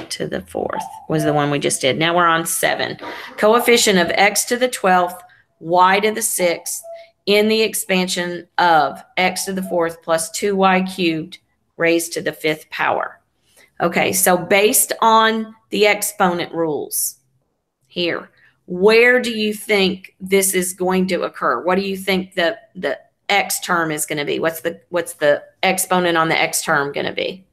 to the fourth was the one we just did. Now we're on 7. Coefficient of x to the 12th, y to the 6th in the expansion of x to the 4th plus 2y cubed raised to the 5th power. Okay, so based on the exponent rules here, where do you think this is going to occur? What do you think the x term is going to be? What's the exponent on the x term going to be?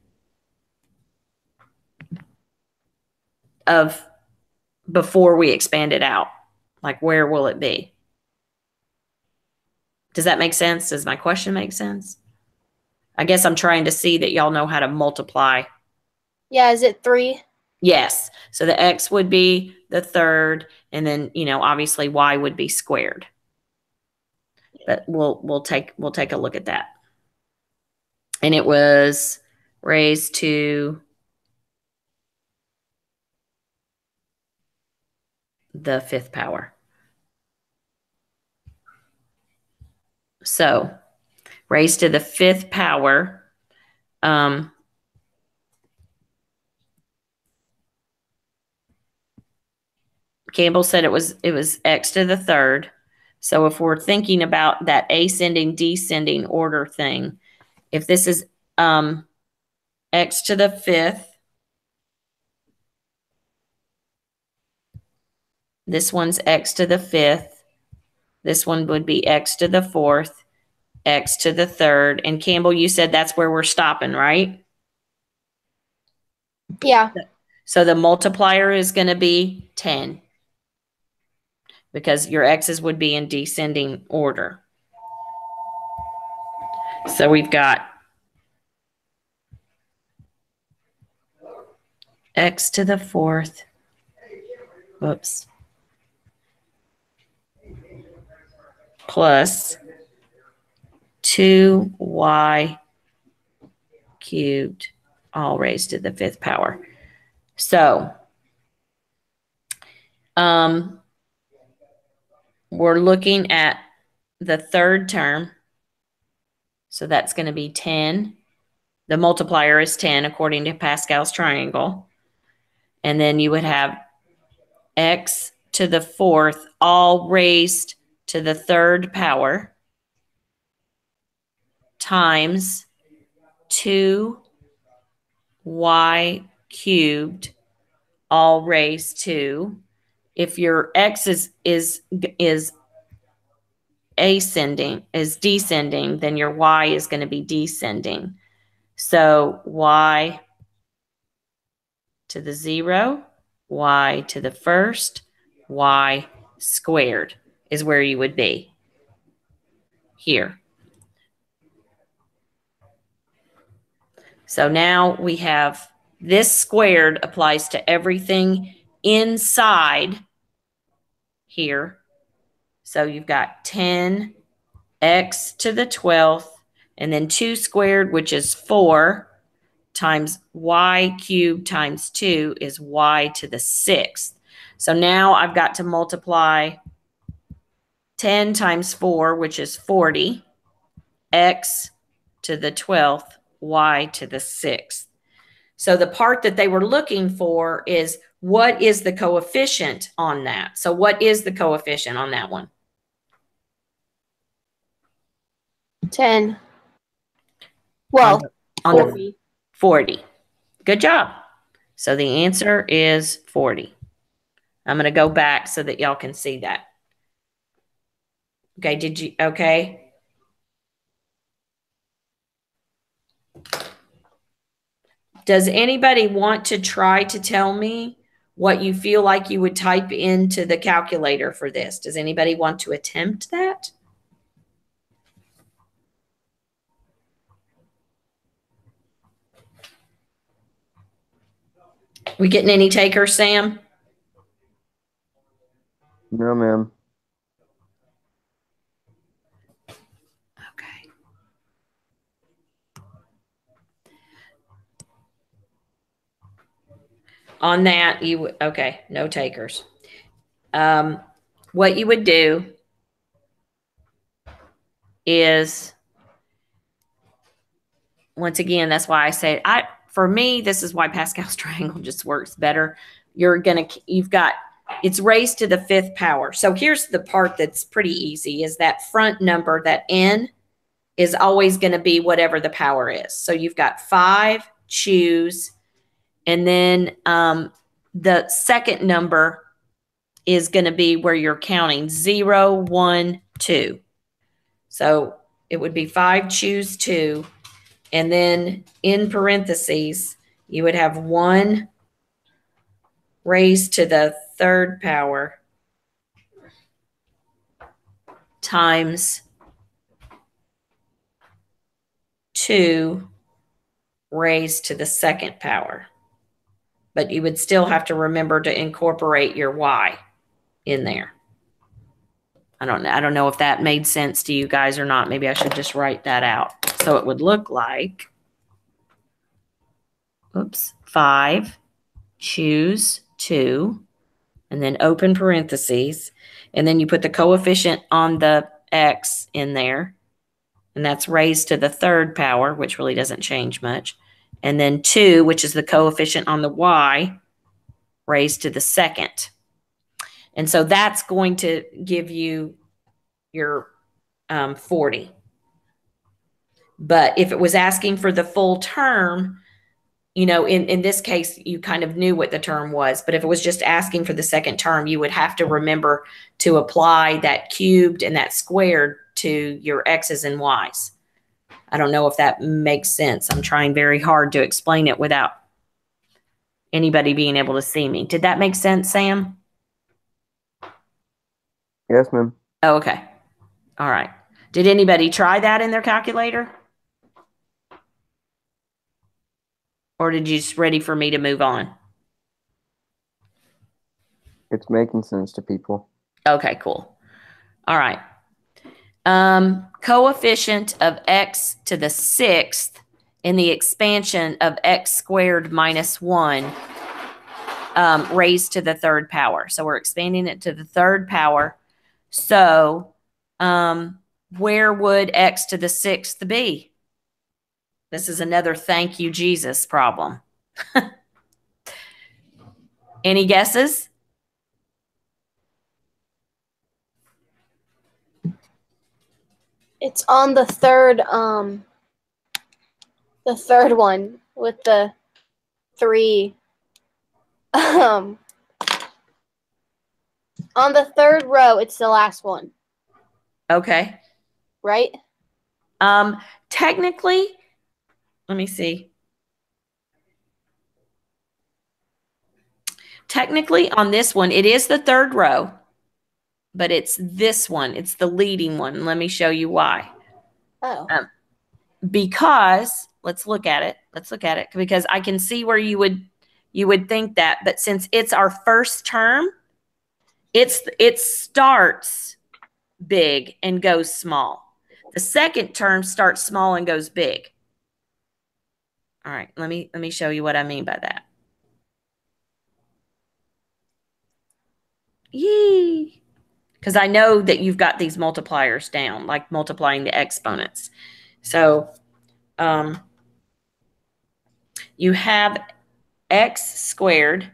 Of before we expand it out. Like, where will it be? Does that make sense? Does my question make sense? I guess I'm trying to see that y'all know how to multiply. Yeah, is it 3? Yes. So the x would be the third, and then, obviously y would be squared. But we'll take a look at that. And it was raised to the 5th power. So raised to the 5th power. Campbell said it was x to the 3rd. So if we're thinking about that ascending, descending order thing, if this is x to the 5th, this one's x to the 5th, this one would be x to the 4th, x to the 3rd, and Campbell, you said that's where we're stopping, right? Yeah. So the multiplier is going to be 10. because your x's would be in descending order. So we've got x to the 4th, whoops, plus 2y cubed, all raised to the 5th power. So we're looking at the third term. So that's going to be 10. The multiplier is 10 according to Pascal's triangle. And then you would have x to the 4th, all raised to the 3rd power, times 2y cubed, all raised to, if your x is ascending, is descending, then your y is going to be descending. So y to the 0, y to the 1st, y squared is where you would be here. So now we have this squared applies to everything inside here. So you've got 10x to the 12th, and then 2 squared, which is 4, times y cubed times 2 is y to the 6th. So now I've got to multiply 10 times 4, which is 40, x to the 12th, y to the 6th. So the part that they were looking for is what is the coefficient on that? So what is the coefficient on that one? 10. Well, On the 40. 40. Good job. So the answer is 40. I'm going to go back so that y'all can see that. Okay, did you, okay? Does anybody want to try to tell me what you feel like you would type into the calculator for this? Does anybody want to attempt that? We getting any takers, Sam? No, ma'am. Okay. On that, you okay, no takers. What you would do is, once again, that's why I say for me, this is why Pascal's triangle just works better. You've got, it's raised to the 5th power. So here's the part that's pretty easy, is that front number, that n, is always going to be whatever the power is. So you've got 5, choose, and then the second number is going to be where you're counting 0, 1, 2. So it would be 5, choose 2. And then in parentheses, you would have 1 raised to the 3rd power times 2 raised to the 2nd power. But you would still have to remember to incorporate your y in there. I don't know if that made sense to you guys or not. Maybe I should just write that out. So it would look like, oops, 5, choose 2, and then open parentheses. And then you put the coefficient on the x in there. And that's raised to the 3rd power, which really doesn't change much. And then 2, which is the coefficient on the y, raised to the 2nd. And so that's going to give you your 40. But if it was asking for the full term, you know, in this case, you kind of knew what the term was. But if it was just asking for the second term, you would have to remember to apply that cubed and that squared to your x's and y's. I don't know if that makes sense. I'm trying very hard to explain it without anybody being able to see me. Did that make sense, Sam? Yes, ma'am. Oh, okay. All right. Did anybody try that in their calculator? Or did you just ready for me to move on? It's making sense to people. Okay, cool. All right. Coefficient of x to the sixth in the expansion of x squared minus 1 raised to the third power. So we're expanding it to the third power. So where would x to the sixth be? This is another thank you, Jesus problem. Any guesses? It's on the third one with the 3. On the third row, it's the last one, Okay. right? Technically, let me see. Technically, on this one, it is the third row, but it's this one. It's the leading one. Let me show you why. Oh. Because let's look at it. Let's look at it because I can see where you would think that, but since it's our first term, it starts big and goes small. The second term starts small and goes big. All right, let me show you what I mean by that. Yee. Because I know that you've got these multipliers down, like multiplying the exponents. So you have x squared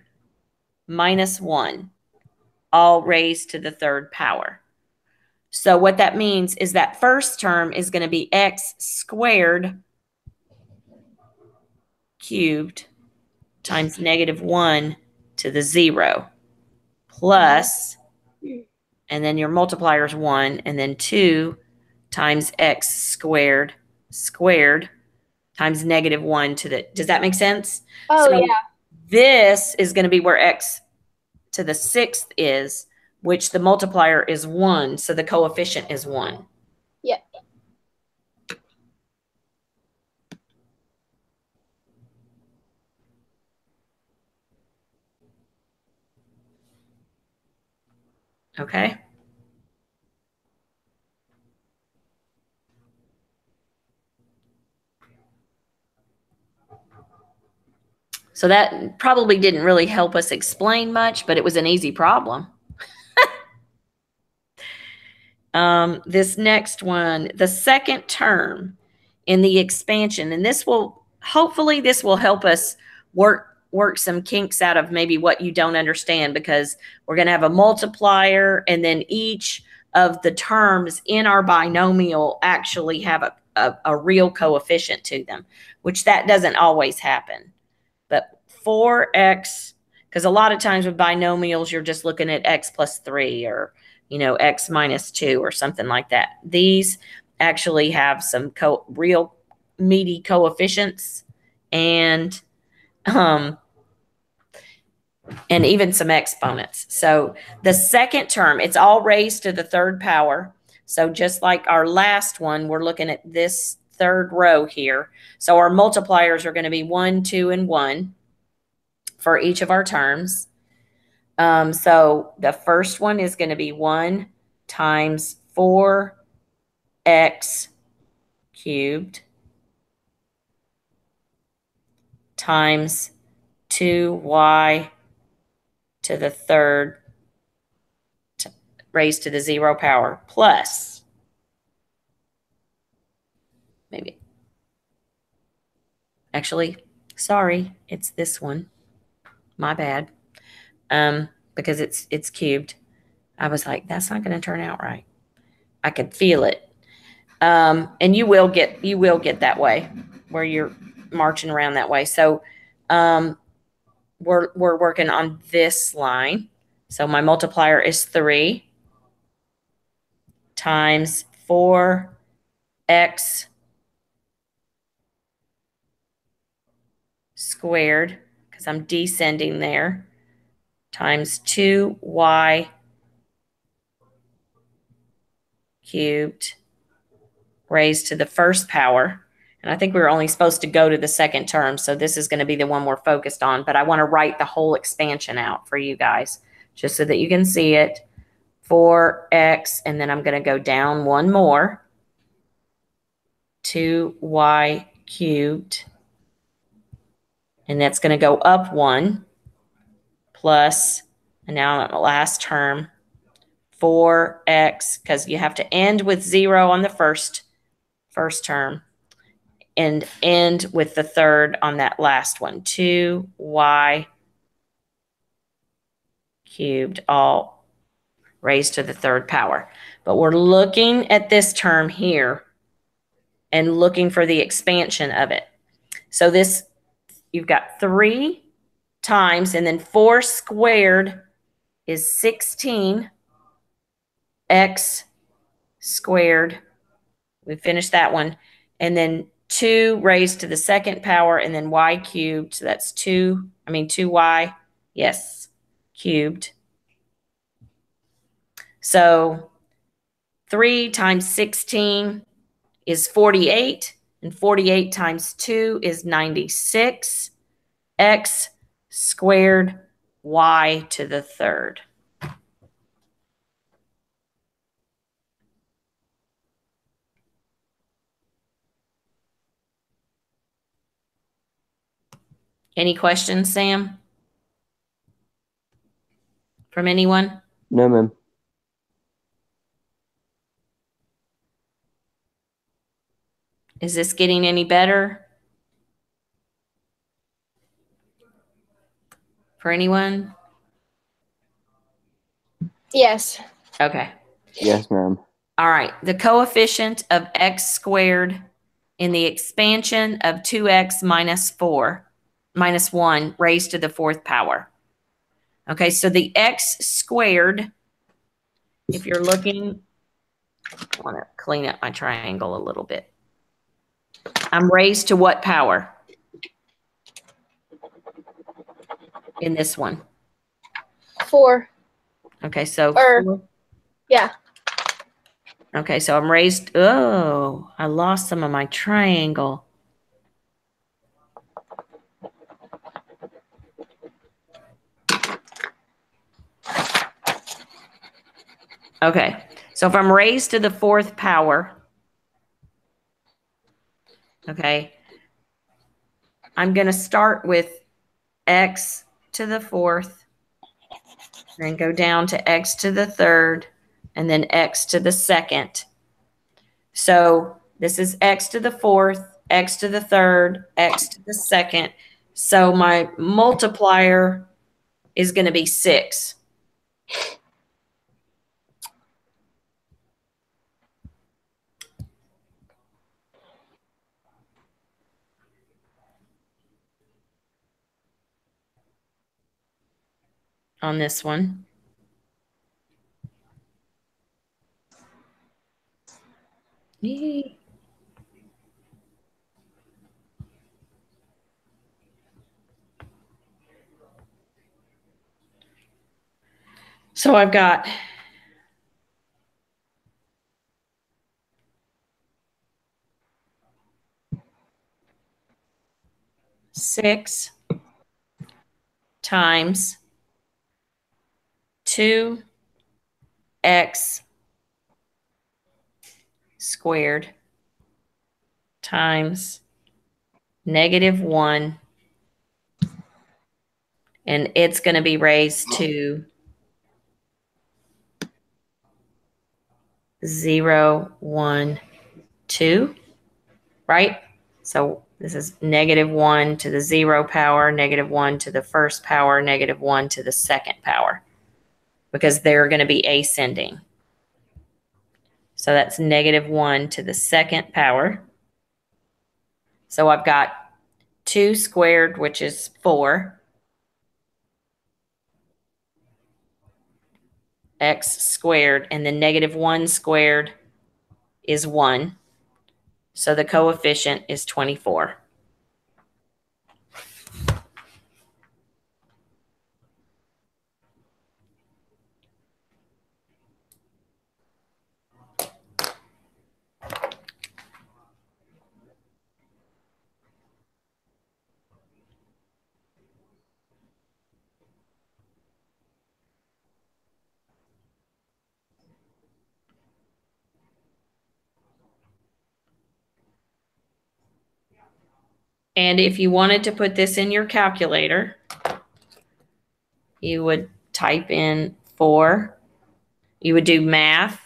minus 1, all raised to the third power. So what that means is that first term is going to be x squared cubed times negative 1 to the 0 plus, and then your multiplier is 1, and then 2 times x squared times negative 1 to the, does that make sense? Oh, So yeah. this is going to be where x to the sixth is, which the multiplier is 1, so the coefficient is 1. Yeah. Okay? So that probably didn't really help us explain much, but it was an easy problem. This next one, the second term in the expansion, and this will, hopefully this will help us work some kinks out of maybe what you don't understand, because we're going to have a multiplier and then each of the terms in our binomial actually have a real coefficient to them, which that doesn't always happen. But 4x, because a lot of times with binomials, you're just looking at x plus 3 or, x minus 2 or something like that. These actually have some real meaty coefficients and even some exponents. So the second term, it's all raised to the third power. So just like our last one, we're looking at this third row here. So our multipliers are going to be 1, 2, and 1 for each of our terms. So the first one is going to be 1 times 4x cubed times 2y to the third raised to the 0 power plus, maybe, actually, sorry, it's this one. My bad. Because it's cubed. I was like, that's not going to turn out right. I could feel it. And you will get that way where you're marching around that way. So we're working on this line. So my multiplier is 3 times 4x squared, because I'm descending there, times 2y cubed raised to the first power. And I think we were only supposed to go to the second term, so this is going to be the one we're focused on. But I want to write the whole expansion out for you guys, just so that you can see it. 4x, and then I'm going to go down one more. 2y cubed. And that's going to go up 1 plus, and now I'm at my last term, 4x, because you have to end with 0 on the first term and end with the third on that last one. 2y cubed, all raised to the third power. But we're looking at this term here and looking for the expansion of it. So this, you've got 3 times, and then 4 squared is 16 x squared. We finished that one. And then 2 raised to the second power, and then y cubed. So that's 2y, yes, cubed. So 3 times 16 is 48, and 48 times 2 is 96, x squared y to the third. Any questions, Sam? From anyone? No, ma'am. Is this getting any better? For anyone? Yes. Okay. Yes, ma'am. All right. The coefficient of x squared in the expansion of 2x minus 1 raised to the fourth power. Okay, so the x squared, if you're looking, I want to clean up my triangle a little bit. I'm raised to what power in this one? 4. Okay, so Yeah. okay, so I'm raised. Oh, I lost some of my triangle. Okay, so if I'm raised to the fourth power, okay, I'm going to start with x to the fourth, then go down to x to the third, and then x to the second. So this is x to the fourth, x to the third, x to the second. So my multiplier is going to be 6. On this one. Yay. So I've got 6 times 2x squared times -1, and it's going to be raised to 0, 1, 2, right? So this is -1 to the 0 power, -1 to the first power, -1 to the second power, because they're going to be ascending. So that's -1 to the second power. So I've got 2 squared, which is 4. X squared, and then -1 squared is 1. So the coefficient is 24. And if you wanted to put this in your calculator, you would type in 4. You would do math,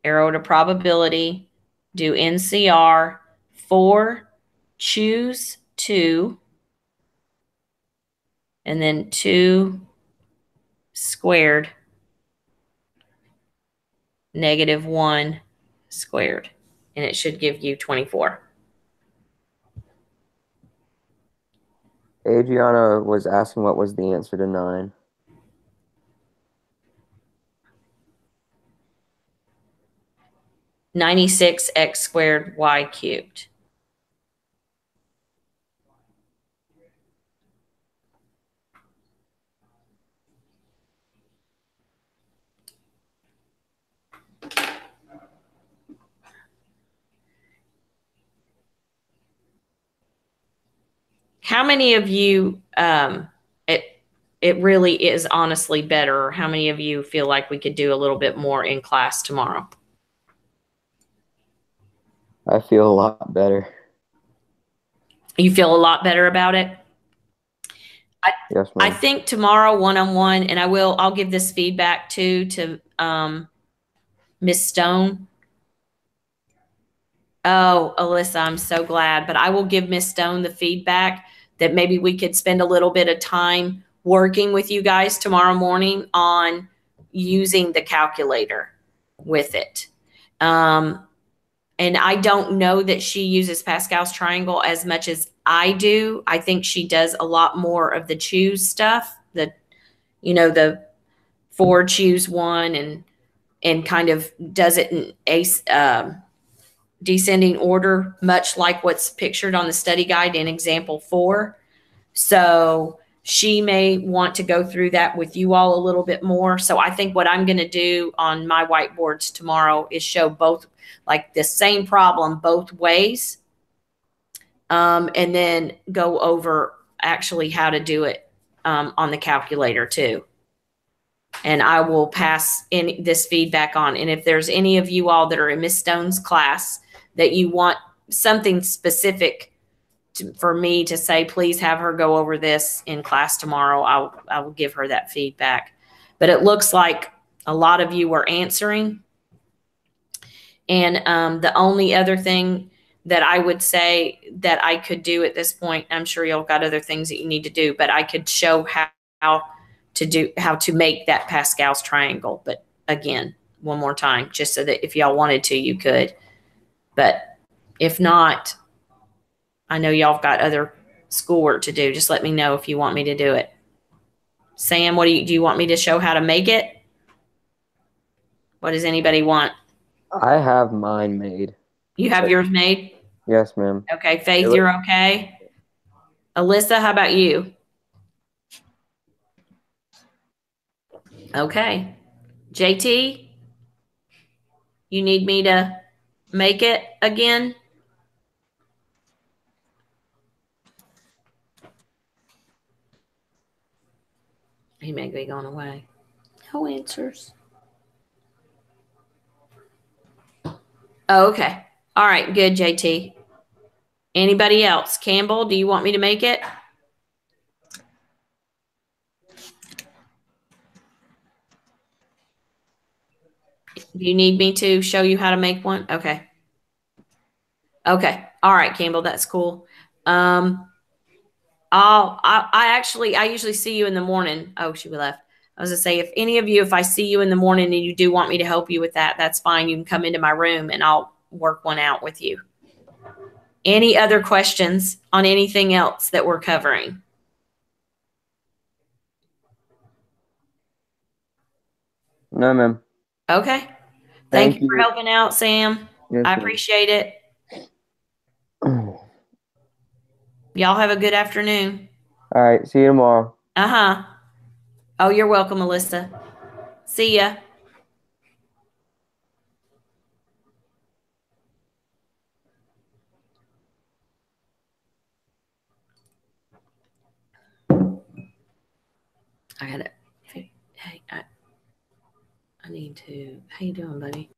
arrow to probability, do NCR, 4, choose 2, and then 2 squared, -1 squared. And it should give you 24. Adriana was asking what was the answer to 9. (96x squared y cubed). How many of you, it really is honestly better? How many of you feel like we could do a little bit more in class tomorrow? I feel a lot better. You feel a lot better about it? Yes, I ma'am. think tomorrow one-on-one, and I'll give this feedback too to Miss Stone. Oh, Alyssa, I'm so glad. But I will give Miss Stone the feedback that maybe we could spend a little bit of time working with you guys tomorrow morning on using the calculator with it. And I don't know that she uses Pascal's triangle as much as I do. I think she does a lot more of the choose stuff, the 4 choose 1 and kind of does it in descending order, much like what's pictured on the study guide in example 4. So she may want to go through that with you all a little bit more. So I think what I'm going to do on my whiteboards tomorrow is show both, like the same problem both ways, and then go over actually how to do it on the calculator too. And I will pass in this feedback on. And if there's any of you all that are in Miss Stone's class that you want something specific for me to say, please have her go over this in class tomorrow, I will give her that feedback. But it looks like a lot of you were answering. And the only other thing that I would say that I could do at this point, I'm sure y'all got other things that you need to do, but I could show how to make that Pascal's triangle. But again, one more time, just so that if y'all wanted to, you could. But if not, I know y'all got other schoolwork to do. Just let me know if you want me to do it. Sam, do you want me to show how to make it? What does anybody want? I have mine made. You have yours made? Yes, ma'am. Okay, Faith, you're okay? Alyssa, how about you? Okay. JT, you need me to make it again? He may be going away. No answers. Oh, okay. All right, good, JT. Anybody else? Campbell, do you want me to make it? Do you need me to show you how to make one? Okay. Okay. All right, Campbell, that's cool. I usually see you in the morning. Oh, she left. I was gonna say, if I see you in the morning and you do want me to help you with that, that's fine. You can come into my room and I'll work one out with you. Any other questions on anything else that we're covering? No, ma'am. Okay. Thank you for helping out, Sam. Yes, I appreciate it. Y'all have a good afternoon. All right. See you tomorrow. Uh-huh. Oh, you're welcome, Alyssa. See ya. I got it. Hey, I need to. How you doing, buddy?